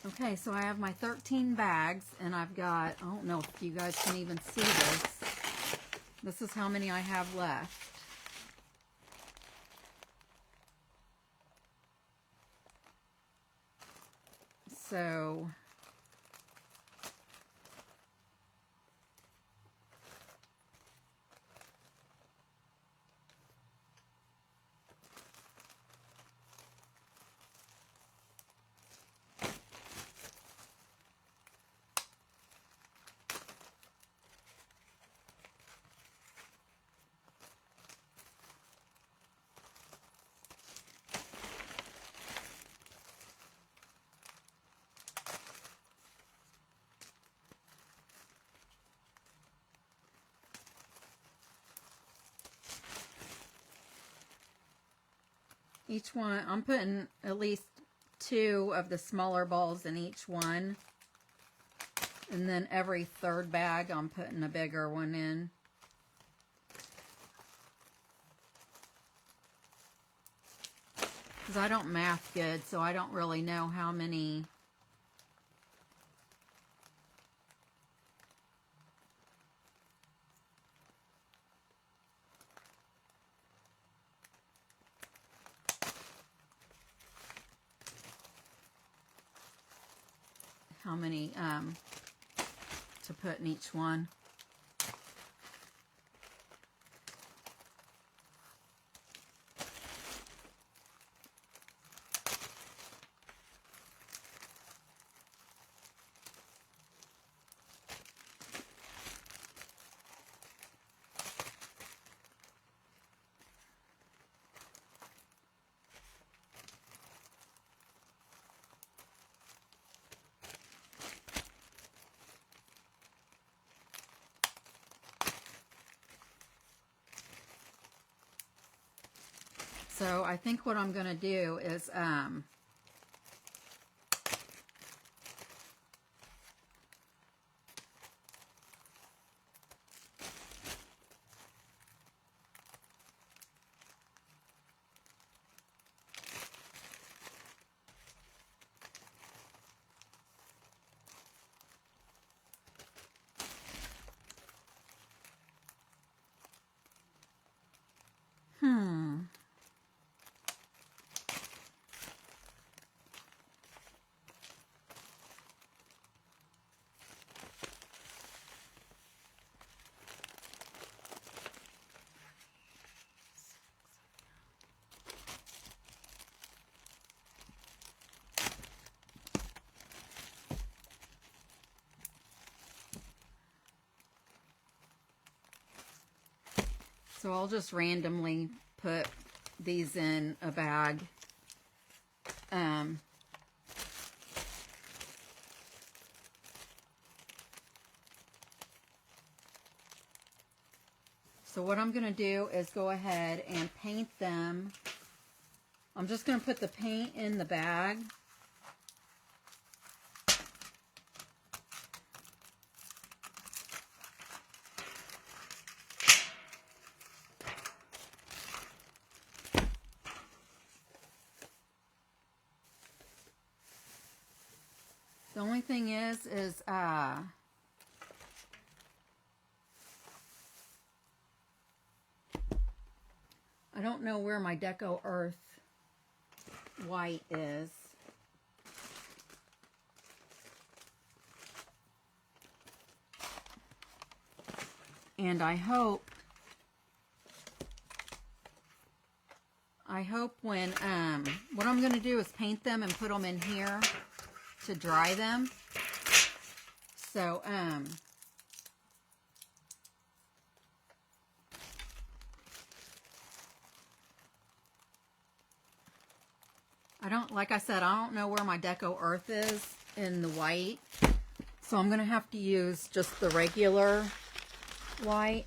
Okay, so I have my 13 bags, and I've got, I don't know if you guys can even see this. This is how many I have left. So each one, I'm putting at least 2 of the smaller balls in each one. And then every third bag, I'm putting a bigger one in. Because I don't math good, so I don't really know how many. how many to put in each one. So I think what I'm going to do is so I'll just randomly put these in a bag. So what I'm going to do is go ahead and paint them. I'm just going to put the paint in the bag. The only thing is I don't know where my Deco Earth white is. And I hope when, what I'm going to do is paint them and put them in here to dry them. So, like I said, I don't know where my Deco Earth is in the white. So I'm going to have to use just the regular white.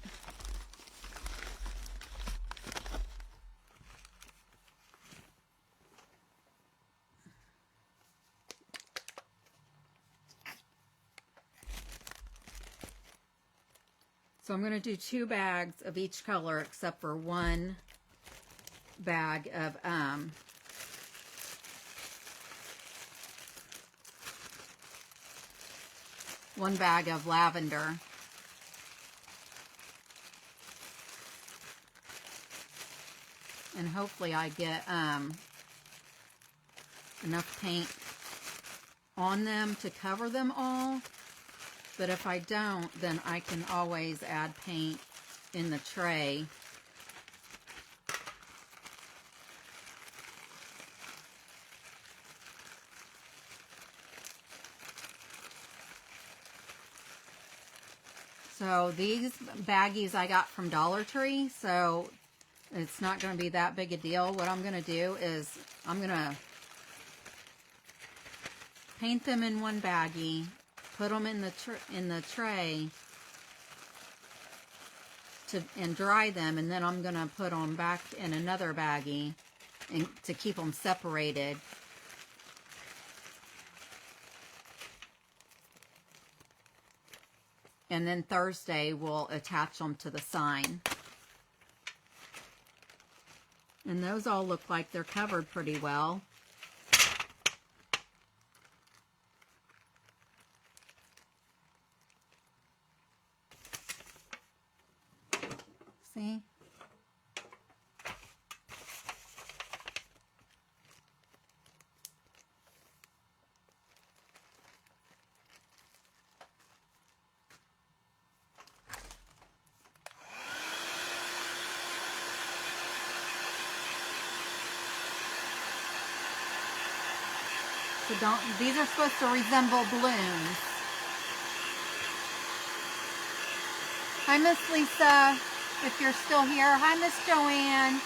So I'm going to do 2 bags of each color except for 1 bag of lavender. And hopefully I get enough paint on them to cover them all. But if I don't, then I can always add paint in the tray. So these baggies I got from Dollar Tree, so it's not going to be that big a deal. What I'm going to do is I'm going to paint them in one baggie, put them in the tray and dry them, and then I'm going to put them back in another baggie and to keep them separated. And then Thursday we'll attach them to the sign. And those all look like they're covered pretty well. See? So don't, these are supposed to resemble balloons. Hi, Miss Lisa, if you're still here. Hi, Miss Joanne.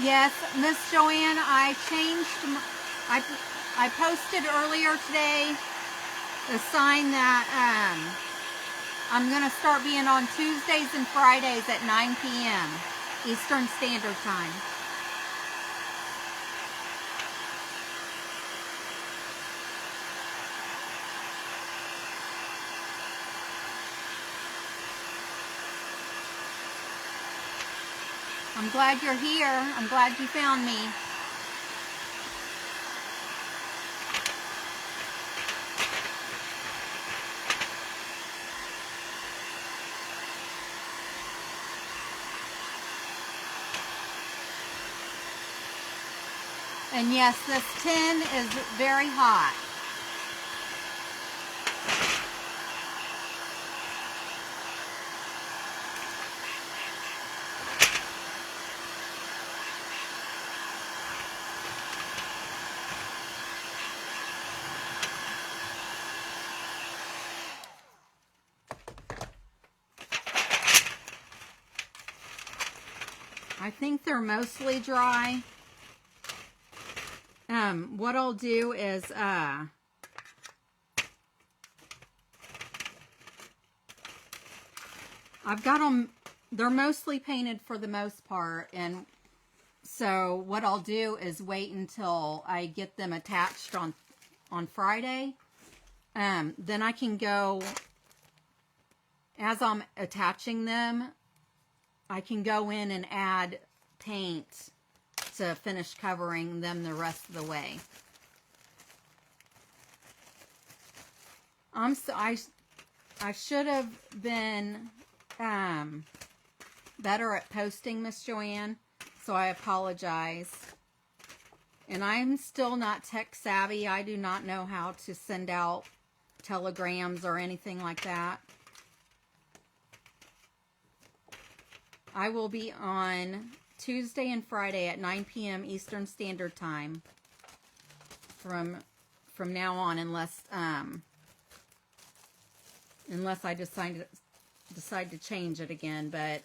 Yes, Miss Joanne, I changed, I posted earlier today the sign that I'm going to start being on Tuesdays and Fridays at 9 p.m. Eastern Standard Time. I'm glad you're here. I'm glad you found me. And yes, this tin is very hot. I think they're mostly dry. What I'll do is, I've got them, they're mostly painted for the most part, and so what I'll do is wait until I get them attached on Friday. Then I can go, as I'm attaching them, I can go in and add paint to finish covering them the rest of the way. I should have been better at posting, Miss Joanne, so I apologize. And I'm still not tech savvy. I do not know how to send out telegrams or anything like that. I will be on Tuesday and Friday at 9 p.m. Eastern Standard Time from now on, unless I decide to change it again. But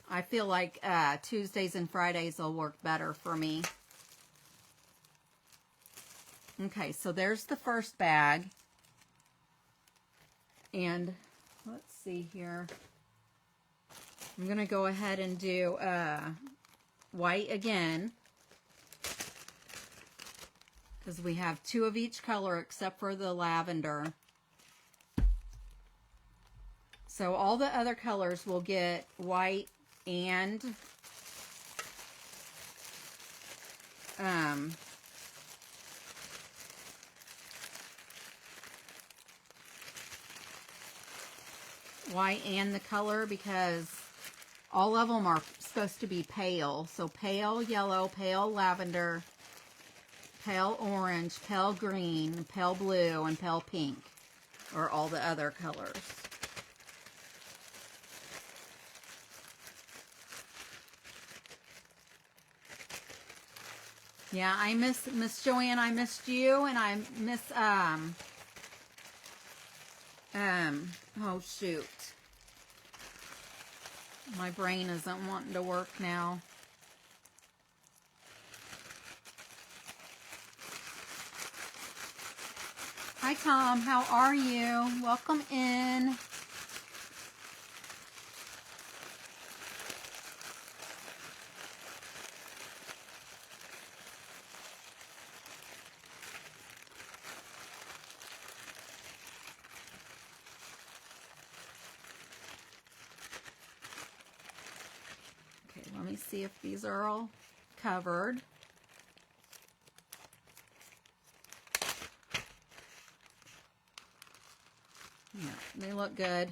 I feel like Tuesdays and Fridays will work better for me. Okay, so there's the first bag. And let's see here. I'm going to go ahead and do white again, because we have two of each color except for the lavender. So all the other colors will get white and the color, because all of them are supposed to be pale. So pale yellow, pale lavender, pale orange, pale green, pale blue, and pale pink are all the other colors. Yeah, I miss Miss Joanne. I missed you, and I miss oh shoot. My brain isn't wanting to work now. Hi, Tom. How are you? Welcome in. Okay, let me see if these are all covered. Yeah, they look good.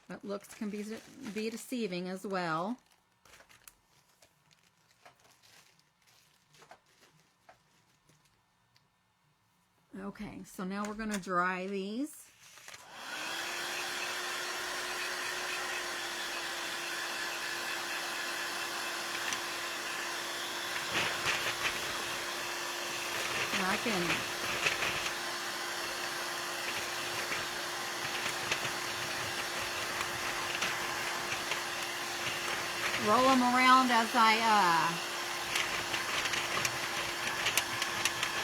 But looks can be deceiving as well. Okay, so now we're going to dry these. I can roll them around as I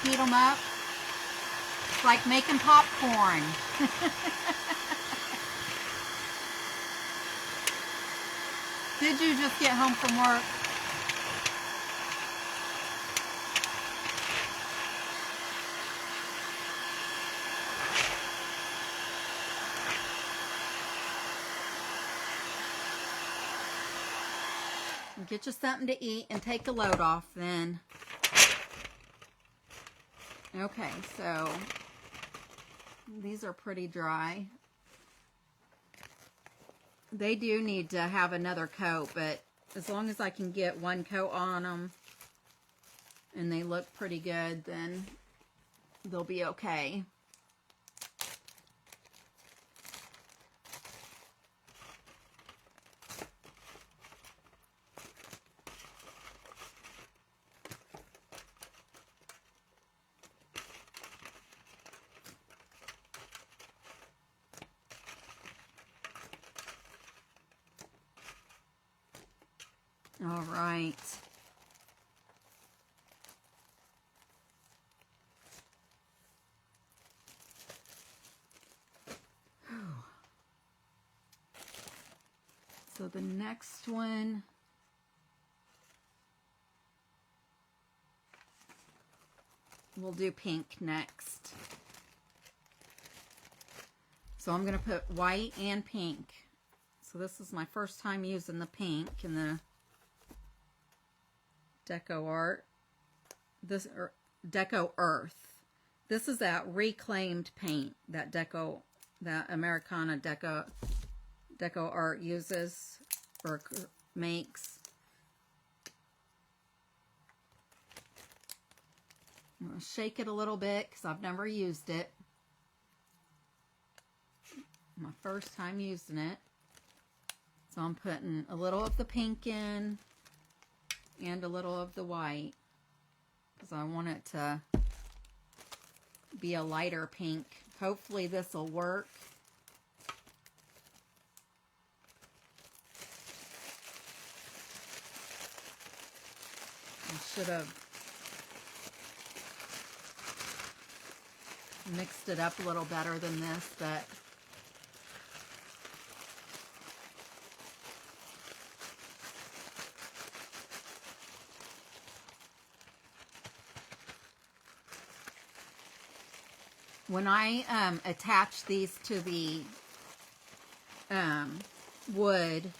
heat them up. It's like making popcorn. Did you just get home from work? Get you something to eat and take the load off then. Okay, so these are pretty dry. They do need to have another coat, but as long as I can get one coat on them and they look pretty good, then they'll be okay. All right. So the next one, we'll do pink next. So I'm going to put white and pink. So this is my first time using the pink in the Deco Art. This Deco Earth. This is that reclaimed paint that Americana Deco Art uses or makes. I'm going to shake it a little bit because I've never used it. My first time using it. So I'm putting a little of the pink in and a little of the white because I want it to be a lighter pink. Hopefully this will work. I should have mixed it up a little better than this, but when I attach these to the wood,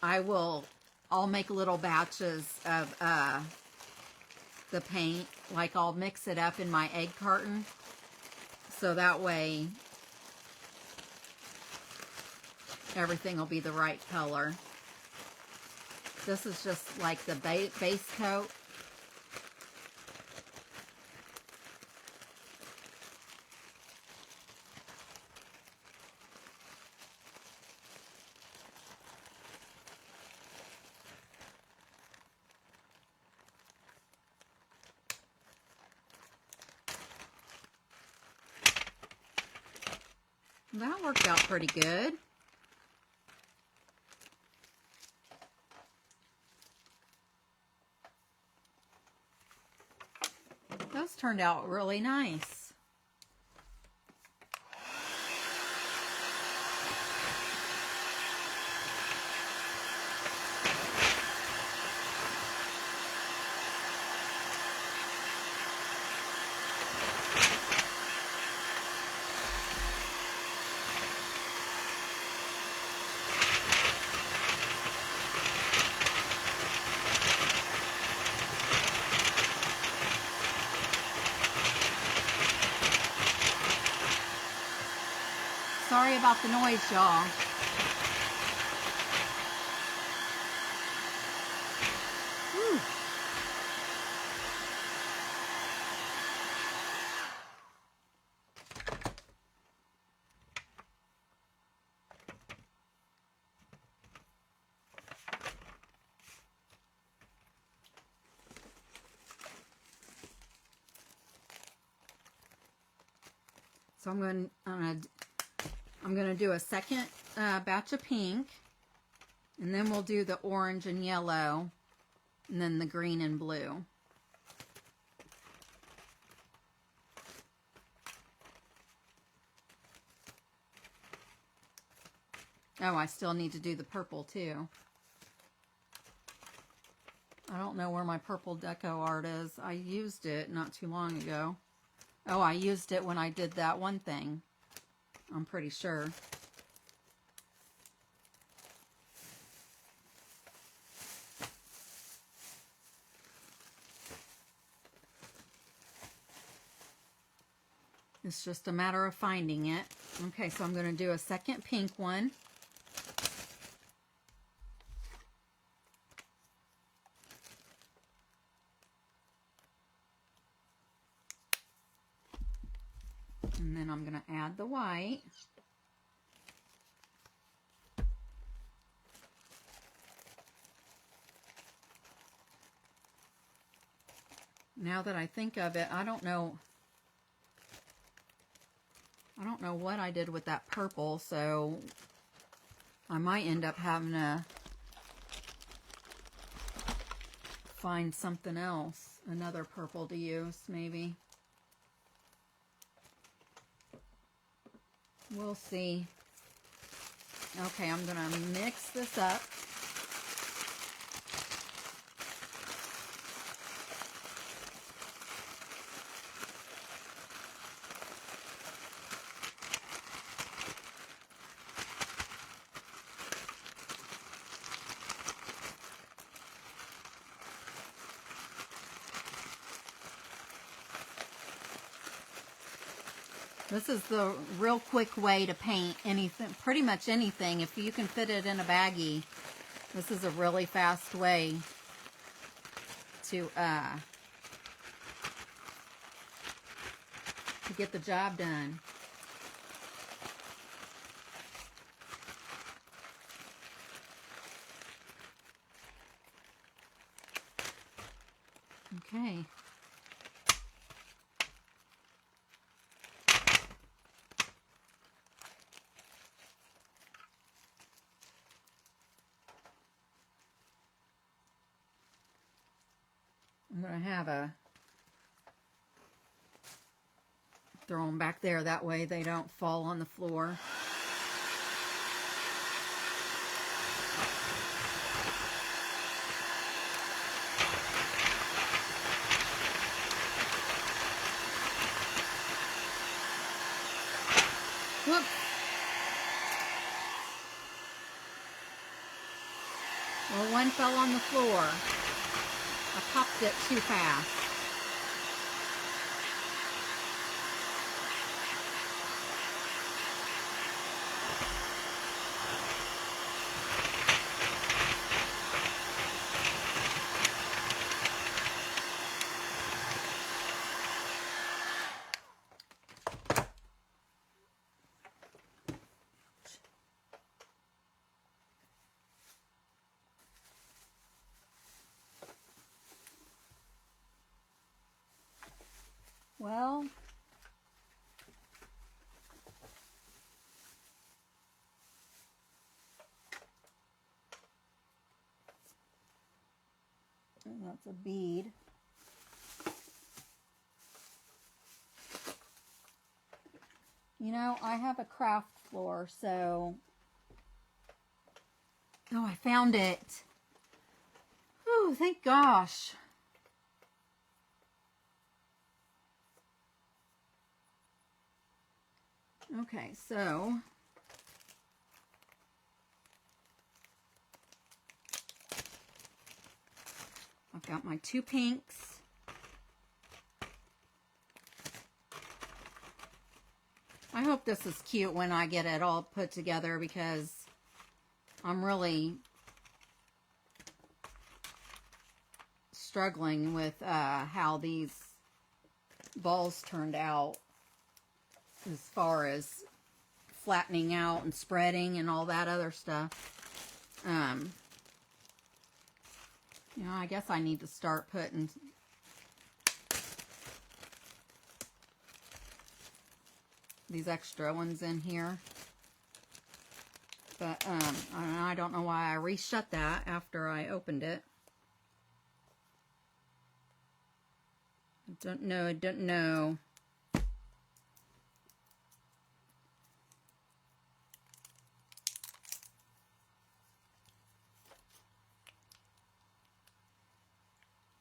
I'll make little batches of the paint. Like I'll mix it up in my egg carton, so that way everything will be the right color. This is just like the base coat. That worked out pretty good. Those turned out really nice. Sorry about the noise, y'all. So I'm gonna do a second batch of pink, and then we'll do the orange and yellow, and then the green and blue. Oh, I still need to do the purple too. I don't know where my purple deco art is. I used it not too long ago. Oh, I used it when I did that one thing. I'm pretty sure. It's just a matter of finding it. Okay, so I'm going to do a second pink one. And then I'm going to add the white. Now that I think of it, I don't know what I did with that purple, so I might end up having to find something else, another purple to use, maybe. We'll see. Okay, I'm going to mix this up. This is the real quick way to paint anything, pretty much anything. If you can fit it in a baggie, this is a really fast way to get the job done. Okay. I'm going to have throw them back there, that way they don't fall on the floor. Whoops. Well, one fell on the floor. I popped it too fast. Well, that's a bead. You know, I have a craft floor, so... Oh, I found it. Oh, thank gosh. Okay, so... I've got my two pinks. I hope this is cute when I get it all put together, because I'm really struggling with how these balls turned out as far as flattening out and spreading and all that other stuff. You know, I guess I need to start putting these extra ones in here. But I don't know why I reshut that after I opened it. I don't know.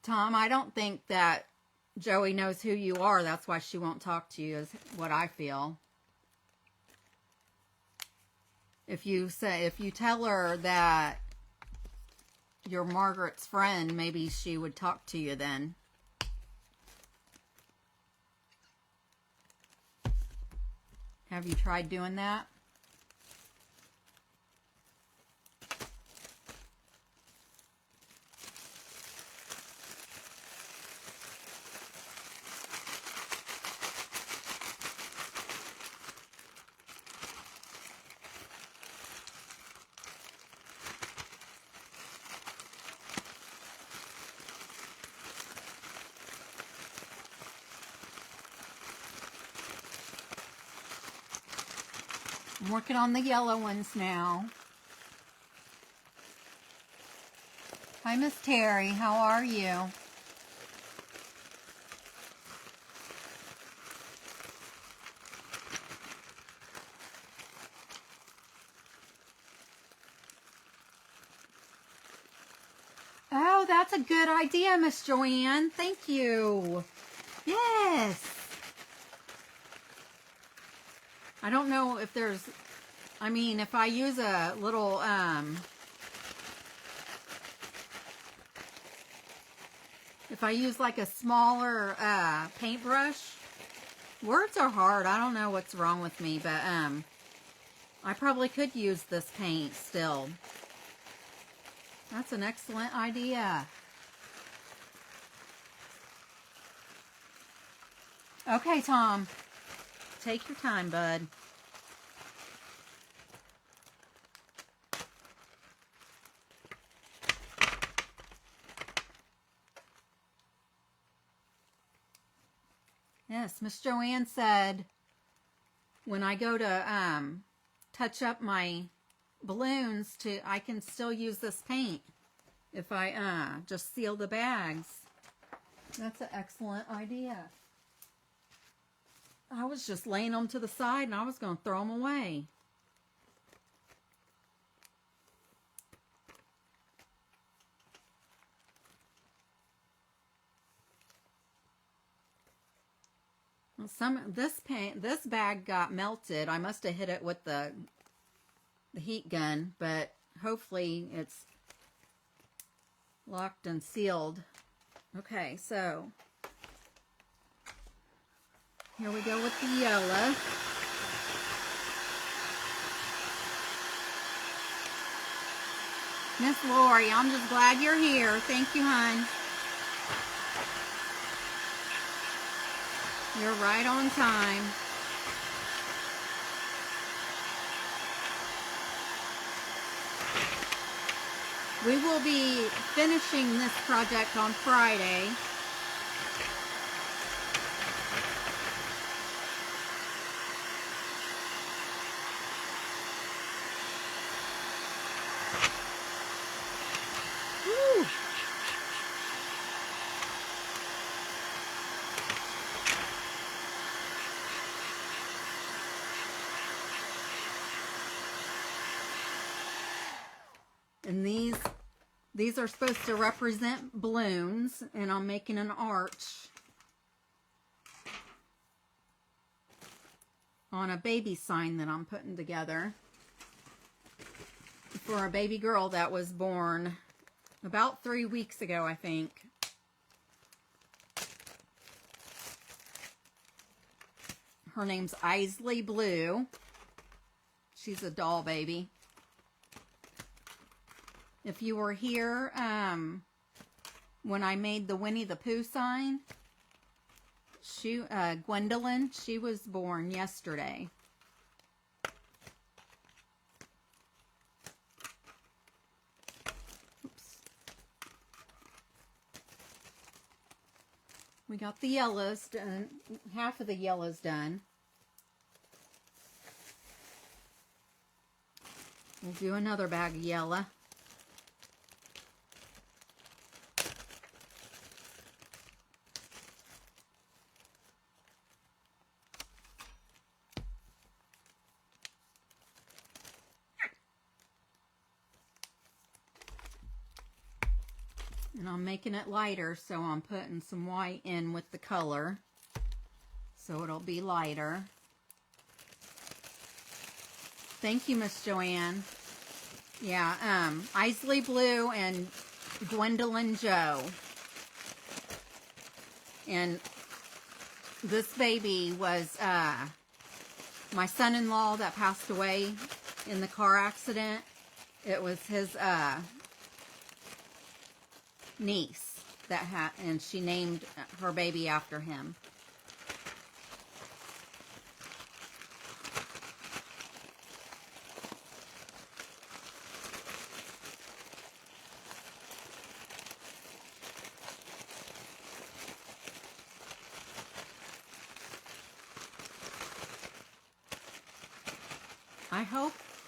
Tom, I don't think that Joey knows who you are. That's why she won't talk to you, is what I feel. If you tell her that you're Margaret's friend, maybe she would talk to you then. Have you tried doing that? I'm working on the yellow ones now. Hi, Miss Terry. How are you? Oh, that's a good idea, Miss Joanne. Thank you. Yes. I don't know if there's, I mean, if I use a little, if I use like a smaller paintbrush, words are hard. I don't know what's wrong with me, but I probably could use this paint still. That's an excellent idea. Okay, Tom. Take your time, bud. Yes, Miss Joanne said when I go to touch up my balloons, I can still use this paint if I just seal the bags. That's an excellent idea. I was just laying them to the side and I was going to throw them away. Well, this bag got melted. I must have hit it with the heat gun, but hopefully it's locked and sealed. Okay, so here we go with the yellow. Miss Lori, I'm just glad you're here. Thank you, hon. You're right on time. We will be finishing this project on Friday. Woo. And these are supposed to represent balloons, and I'm making an arch on a baby sign that I'm putting together for a baby girl that was born about 3 weeks ago, I think. Her name's Isley Blue. She's a doll baby. If you were here when I made the Winnie the Pooh sign, Gwendolyn, she was born yesterday. Oops. We got the yellows done, half of the yellows done. We'll do another bag of yellow. And I'm making it lighter, so I'm putting some white in with the color, so it'll be lighter. Thank you, Miss Joanne. Yeah, Isley Blue and Gwendolyn Joe. And this baby was my son-in-law that passed away in the car accident. It was his niece that had, and she named her baby after him.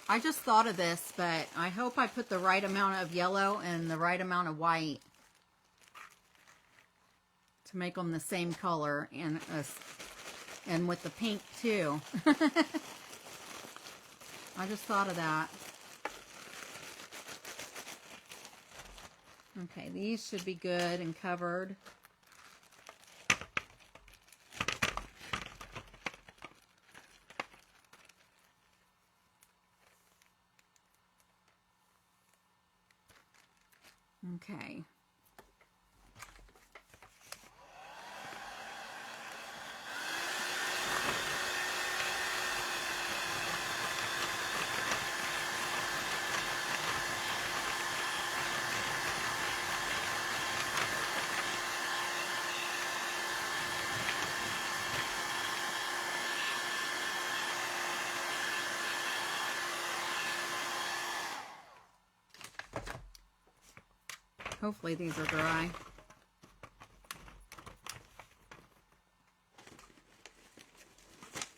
I just thought of this, but I hope I put the right amount of yellow and the right amount of white to make them the same color, and with the pink too. I just thought of that. Okay, these should be good and covered. Okay. Hopefully these are dry.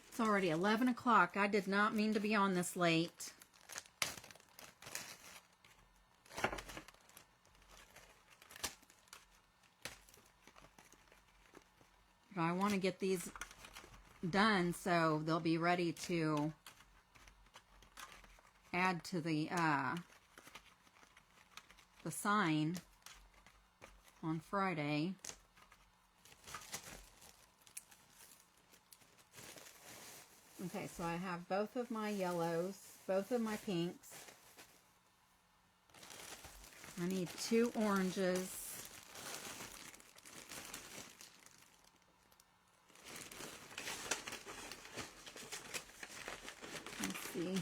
It's already 11 o'clock. I did not mean to be on this late. But I want to get these done so they'll be ready to add to the sign on Friday. Okay, so I have both of my yellows, both of my pinks. I need 2 oranges. Let's see.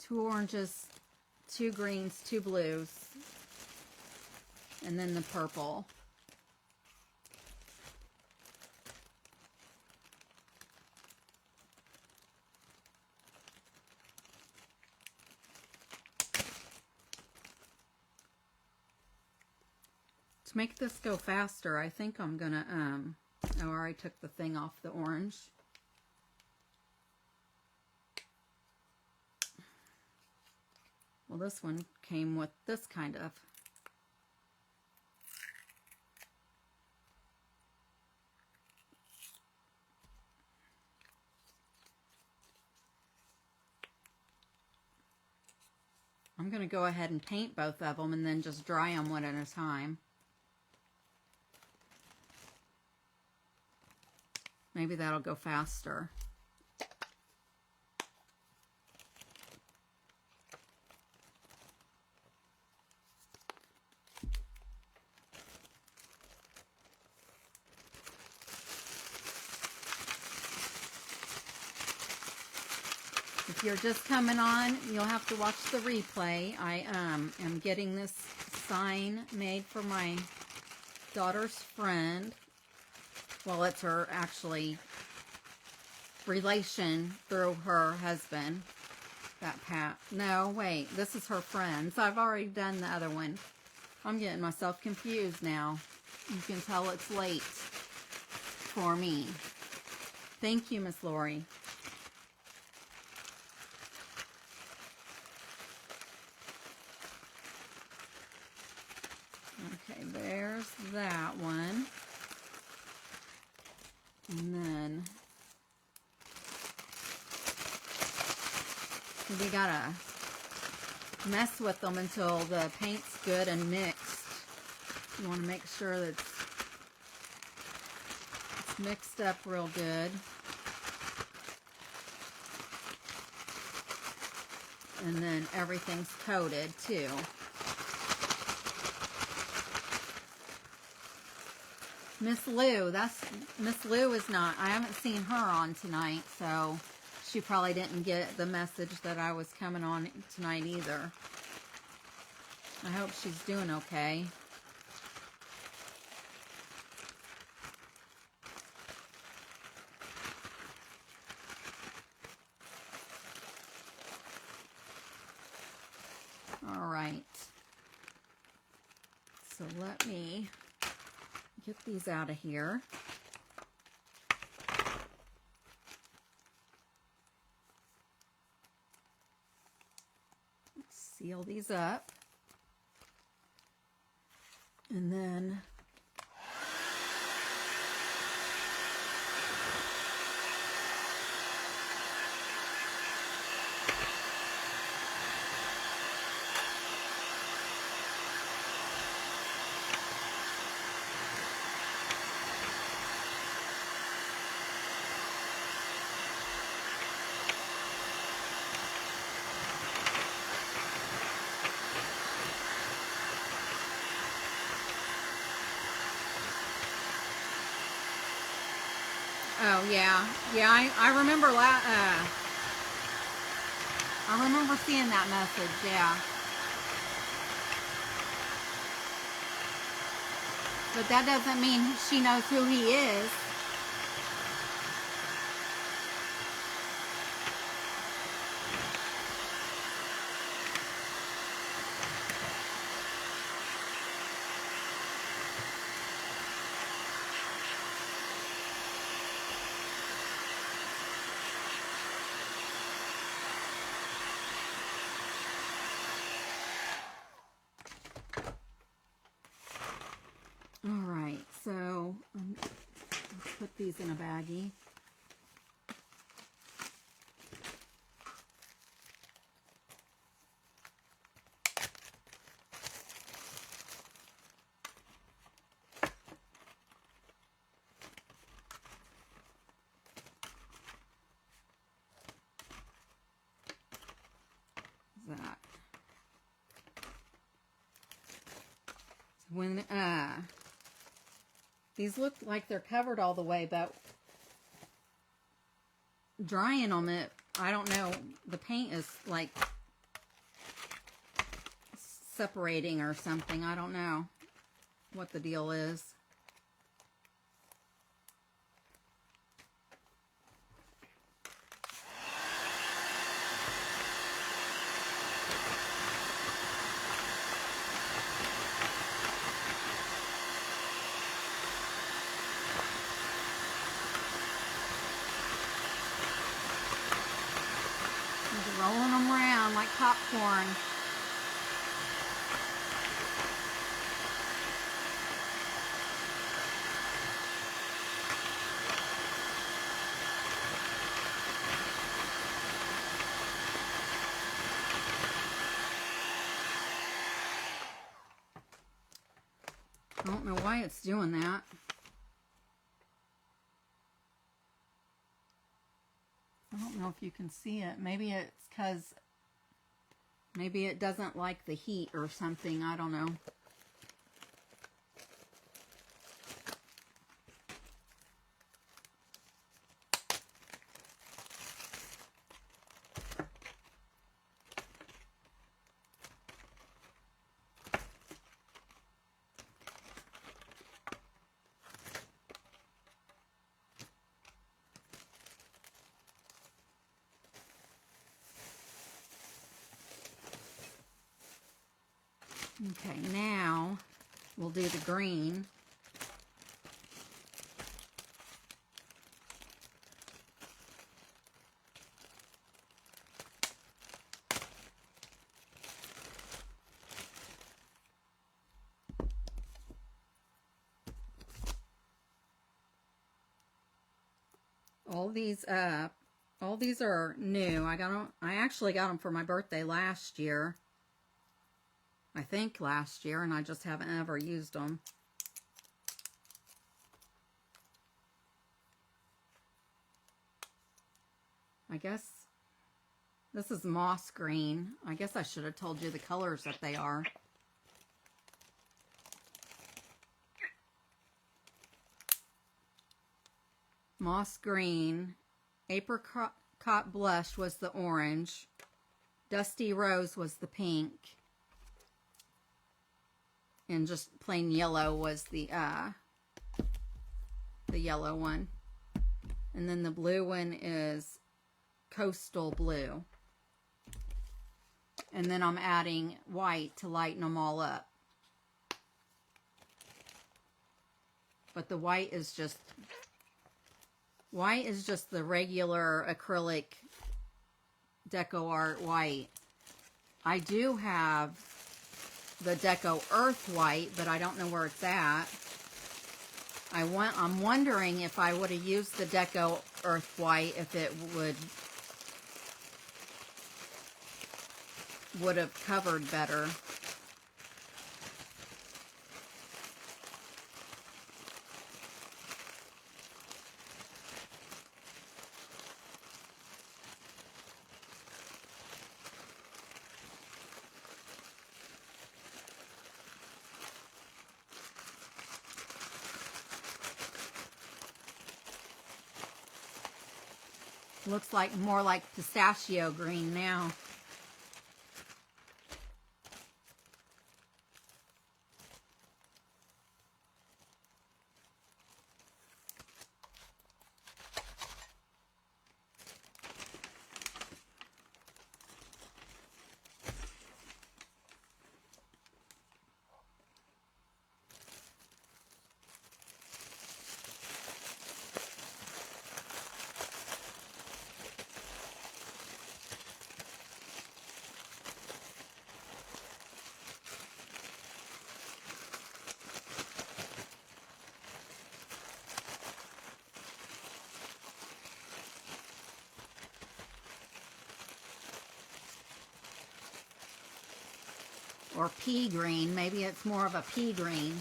2 oranges, 2 greens, 2 blues, and then the purple. To make this go faster, I think I'm gonna, I already took the thing off the orange. Well, this one came with this kind of. I'm going to go ahead and paint both of them and then just dry them one at a time. Maybe that'll go faster. If you're just coming on, you'll have to watch the replay. I am getting this sign made for my daughter's friend. Well, it's her actually relation through her husband. No, wait, this is her friend. So I've already done the other one. I'm getting myself confused now. You can tell it's late for me. Thank you, Miss Lori. there's that one. And then we gotta mess with them until the paint's good and mixed. You want to make sure that it's mixed up real good. And then everything's coated too. Miss Lou, Miss Lou is not, I haven't seen her on tonight, so she probably didn't get the message that I was coming on tonight either. I hope she's doing okay. All right. So let me get these out of here. Seal these up. And then oh yeah, I remember I remember seeing that message. Yeah, but that doesn't mean she knows who he is. All right, so let's put these in a baggie. That when these look like they're covered all the way, but drying them, I don't know, the paint is like separating or something. I don't know what the deal is. Rolling them around like popcorn. I don't know why it's doing that. I don't know if you can see it. Maybe it's because maybe it doesn't like the heat or something. I don't know. Okay, now we'll do the green. All these are new. I actually got them for my birthday last year. I think last year, and I just haven't ever used them. I guess this is moss green. I guess I should have told you the colors that they are. Moss green, apricot blush was the orange, dusty rose was the pink, and just plain yellow was the yellow one. And then the blue one is coastal blue. And then I'm adding white to lighten them all up. But the white is just the regular acrylic Deco Art white. I do have the Deco Earth white, but I don't know where it's at. I'm wondering if I would have used the Deco Earth white, if it would have covered better. Looks like more like pistachio green now. Or pea green. Maybe it's more of a pea green.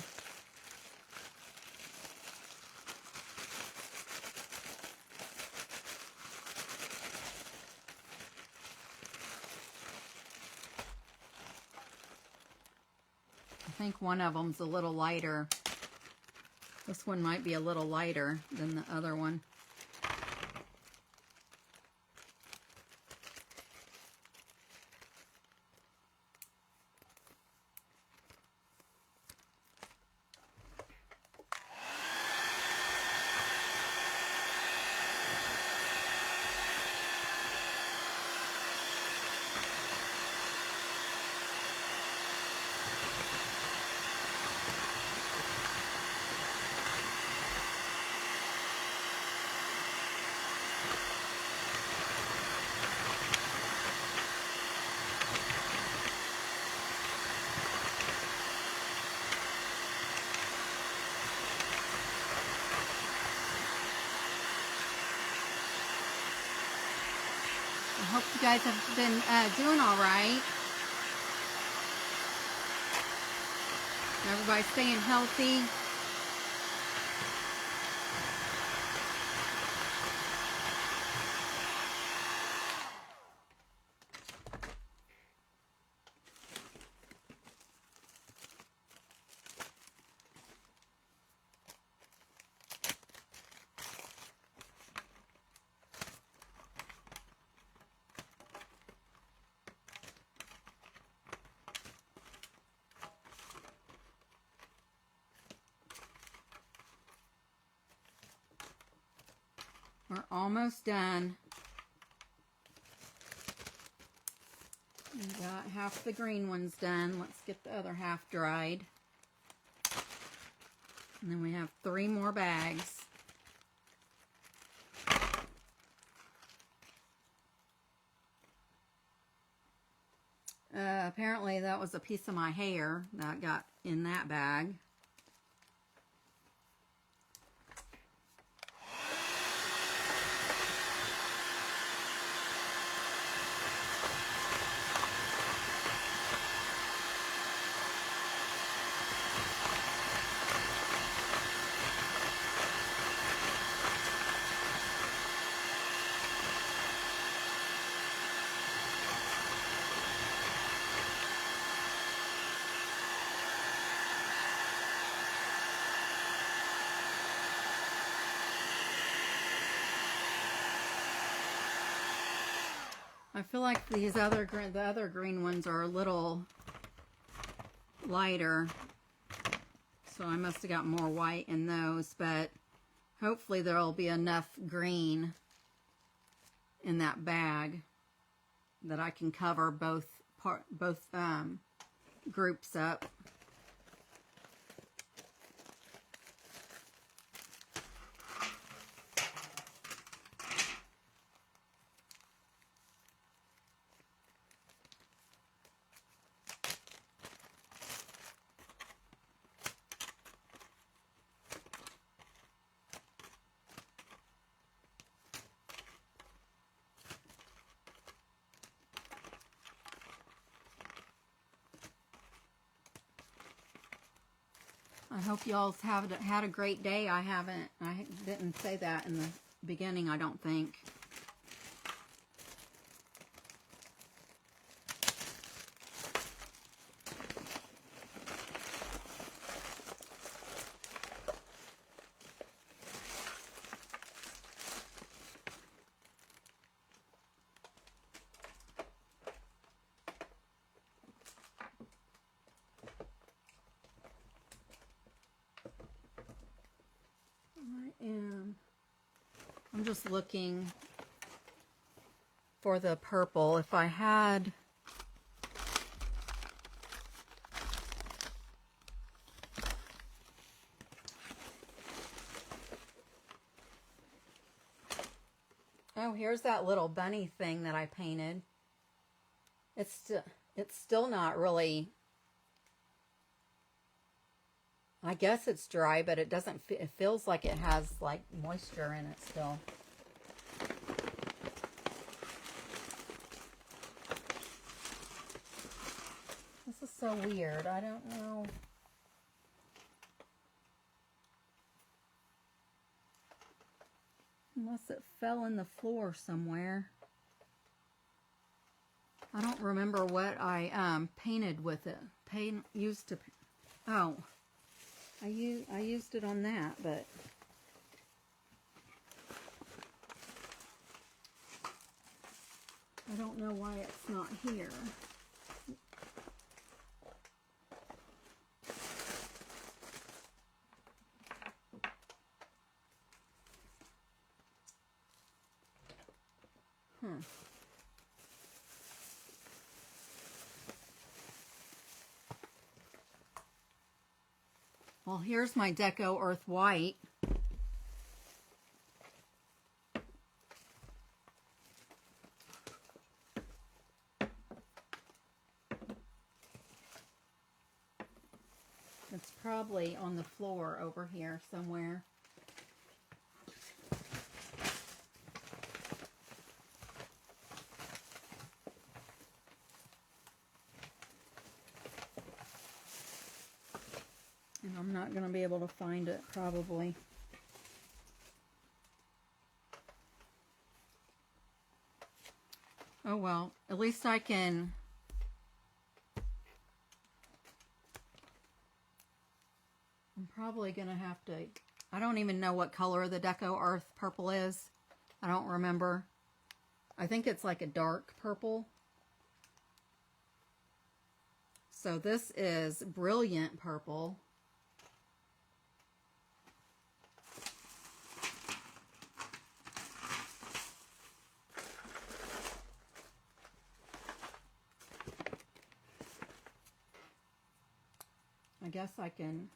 I think one of them's a little lighter. This one might be a little lighter than the other one. I hope you guys have been doing all right. Everybody's staying healthy. We're almost done. We got half the green ones done. Let's get the other half dried. And then we have 3 more bags. Apparently that was a piece of my hair that got in that bag. I feel like the other green ones are a little lighter, so I must have got more white in those, but hopefully there'll be enough green in that bag that I can cover both groups up. I hope y'all have had a great day. I didn't say that in the beginning, I don't think. I'm just looking for the purple. If I had oh, here's that little bunny thing that I painted. It's still not really, I guess it's dry, but it doesn't, it feels like it has like moisture in it still. This is so weird. I don't know. Unless it fell in the floor somewhere. I don't remember what I painted with it. Oh, I used it on that, but I don't know why it's not here. Well, here's my Deco Earth White. It's probably on the floor over here somewhere. And I'm not going to be able to find it, probably. Oh well, at least I can... I'm probably going to have to... I don't even know what color the Deco Earth purple is. I don't remember. I think it's like a dark purple. So this is Brilliant Purple. I guess I can...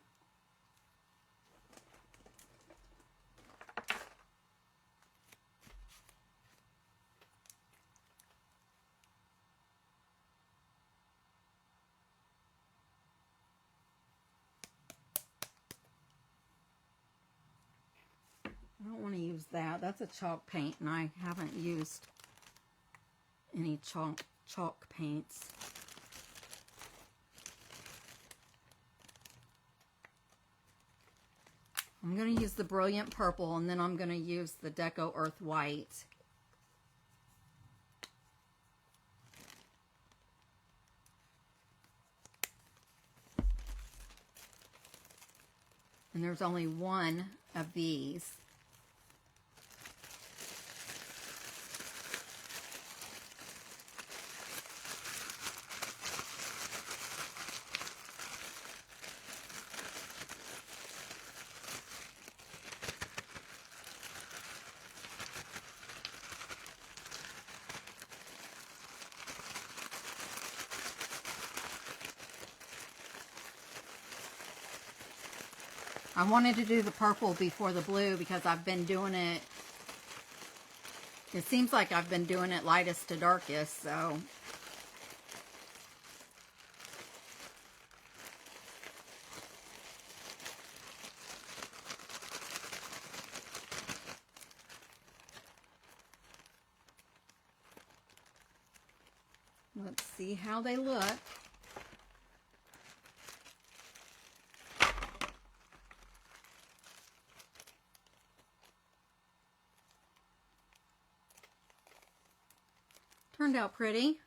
I don't want to use that. That's a chalk paint, and I haven't used any chalk paints. I'm going to use the Brilliant Purple, and then I'm going to use the Deco Earth White. And there's only one of these. I wanted to do the purple before the blue because I've been doing it. It seems like I've been doing it lightest to darkest, so. Let's see how they look. Turned out pretty.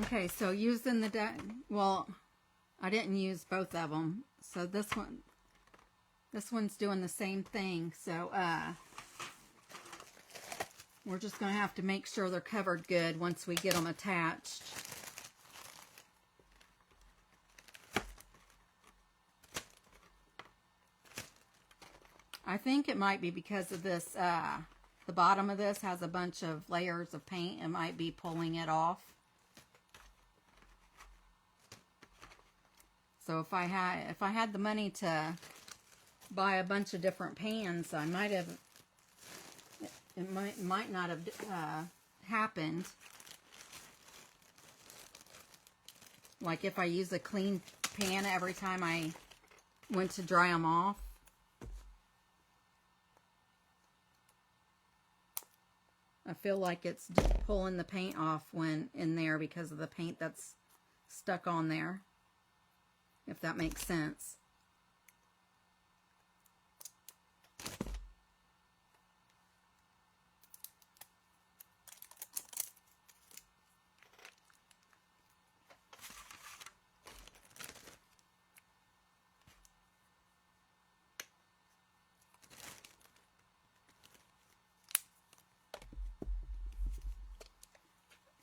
Okay, so using the well, I didn't use both of them. So this one's doing the same thing. So we're just going to have to make sure they're covered good once we get them attached. I think it might be because of this, the bottom of this has a bunch of layers of paint. It might be pulling it off. So if I had the money to buy a bunch of different pans, I might have, it might not have happened. Like if I use a clean pan every time I went to dry them off. I feel like it's pulling the paint off when in there because of the paint that's stuck on there. If that makes sense.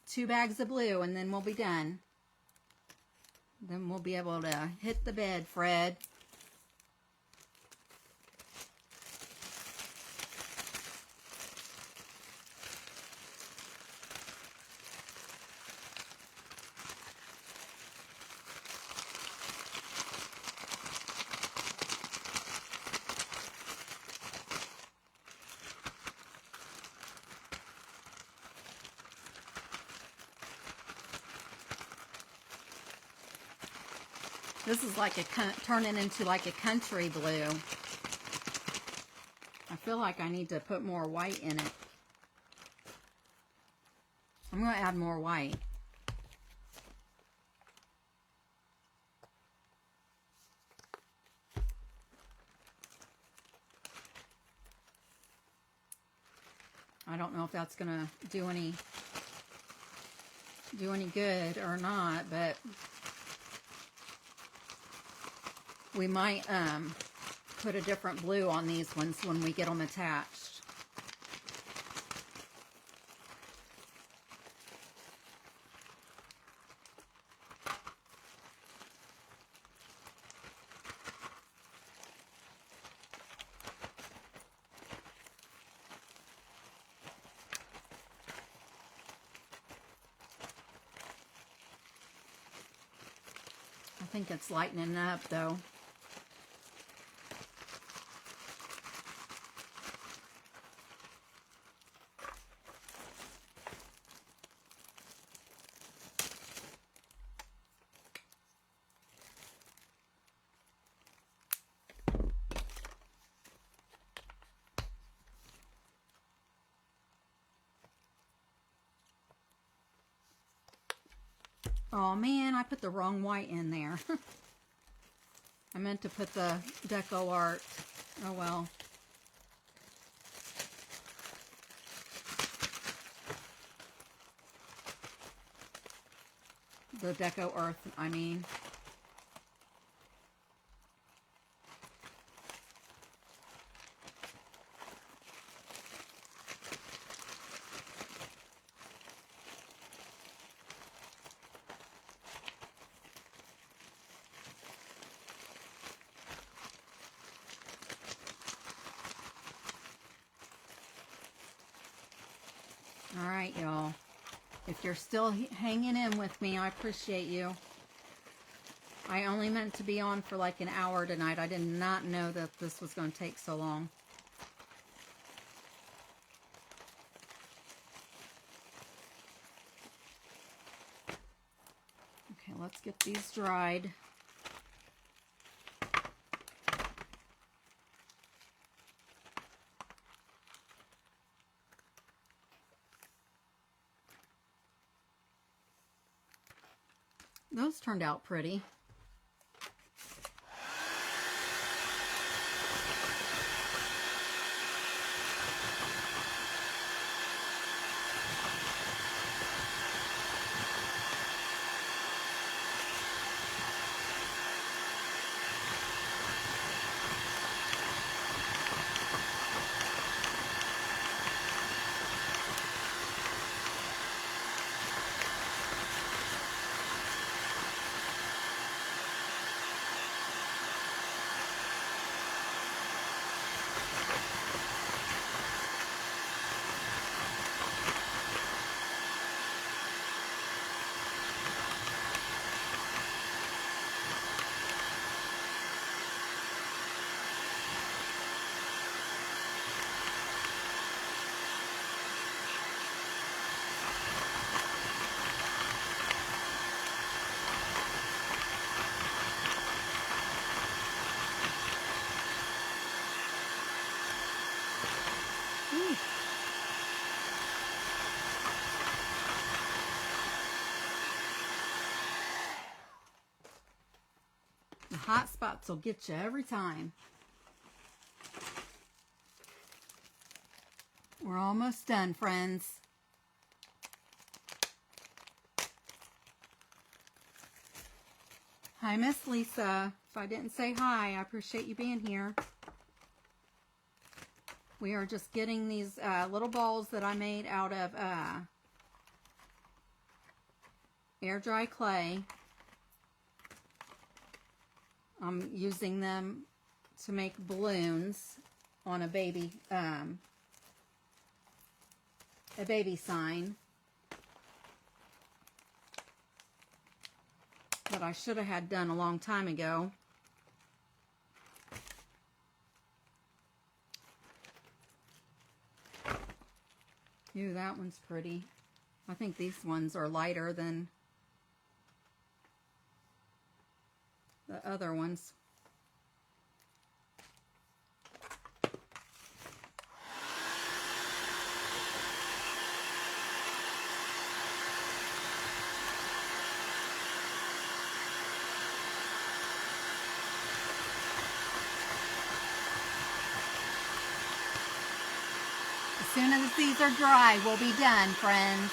Two bags of blue and then we'll be done. Then we'll be able to hit the bed, Fred. This is like turning into like a country blue. I feel like I need to put more white in it. I'm going to add more white. I don't know if that's going to do any good or not, but we might put a different blue on these ones when we get them attached. I think it's lightening up though. Oh man, I put the wrong white in there. I meant to put the Deco Art. Oh well. The Deco Earth, I mean. All right, y'all. If you're still hanging in with me, I appreciate you. I only meant to be on for like an hour tonight. I did not know that this was going to take so long. Okay, let's get these dried. Those turned out pretty. Ooh. The hot spots will get you every time. We're almost done, friends. Hi, Miss Lisa. If I didn't say hi, I appreciate you being here. We are just getting these little balls that I made out of air dry clay. I'm using them to make balloons on a baby sign that I should have had done a long time ago. Ooh, that one's pretty. I think these ones are lighter than the other ones. As soon as these are dry, we'll be done, friends.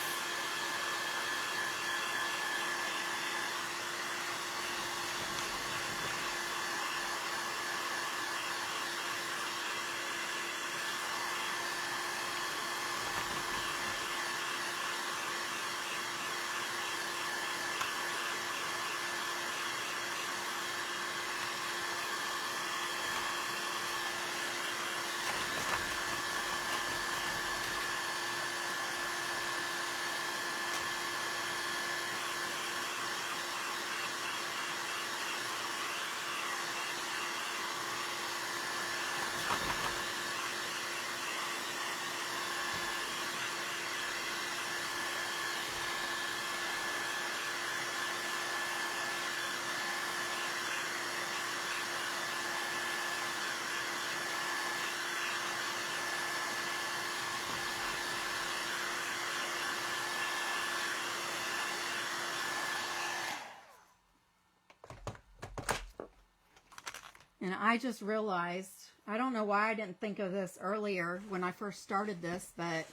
And I just realized, I don't know why I didn't think of this earlier when I first started this, but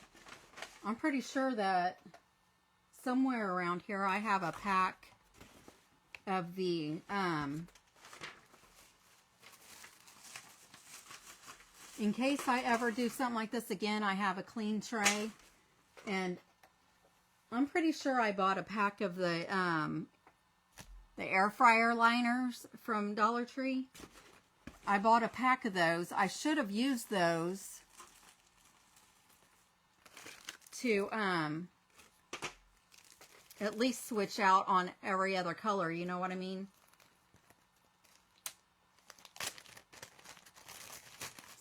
I'm pretty sure that somewhere around here I have a pack of the in case I ever do something like this again, I have a clean tray. And I'm pretty sure I bought a pack of the air fryer liners from Dollar Tree. I bought a pack of those. I should have used those to at least switch out on every other color, you know what I mean?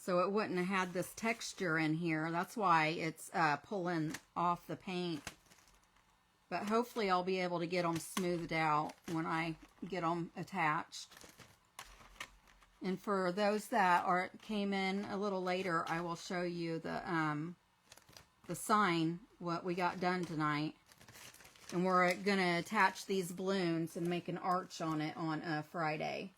So it wouldn't have had this texture in here. That's why it's pulling off the paint. But hopefully I'll be able to get them smoothed out when I get them attached. And for those that came in a little later, I will show you the sign, what we got done tonight. And we're going to attach these balloons and make an arch on it on Friday.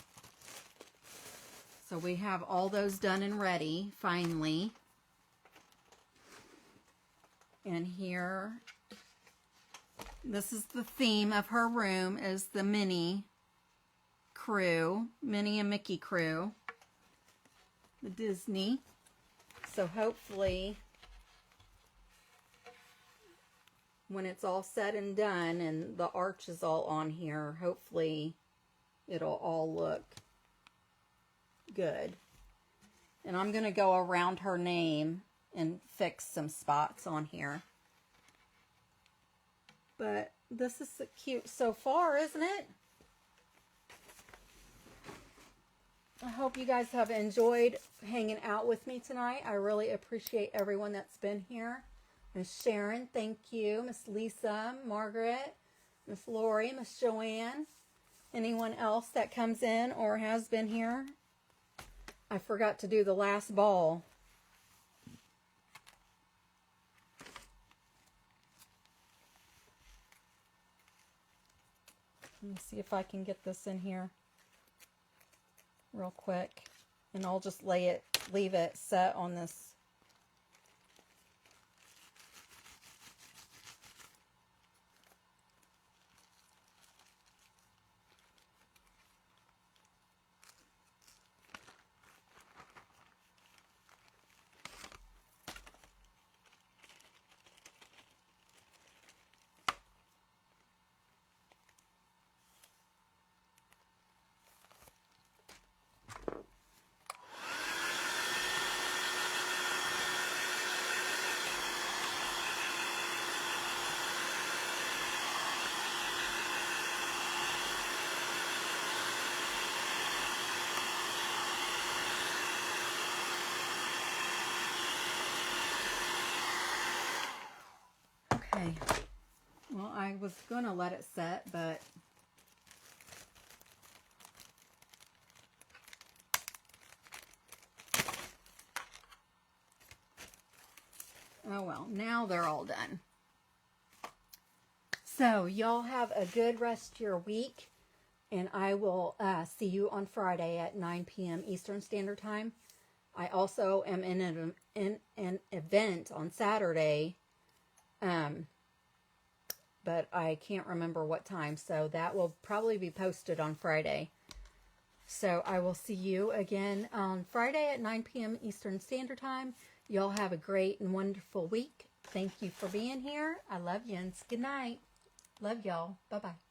So we have all those done and ready, finally. And here, this is the theme of her room, is the Minnie crew, Minnie and Mickey crew, the Disney. So hopefully, when it's all said and done and the arch is all on here, hopefully it'll all look good. And I'm going to go around her name and fix some spots on here. But this is so cute so far, isn't it? I hope you guys have enjoyed hanging out with me tonight. I really appreciate everyone that's been here. Miss Sharon, thank you. Miss Lisa, Margaret, Miss Lori, Miss Joanne. Anyone else that comes in or has been here? I forgot to do the last ball. Let me see if I can get this in here real quick. And I'll just leave it set on this. Okay, well, I was going to let it set, but oh well, now they're all done. So, y'all have a good rest of your week, and I will see you on Friday at 9 p.m. Eastern Standard Time. I also am in an event on Saturday, but I can't remember what time, so that will probably be posted on Friday. So I will see you again on Friday at 9 p.m. Eastern Standard Time. Y'all have a great and wonderful week. Thank you for being here. I love you, and good night. Love y'all. Bye-bye.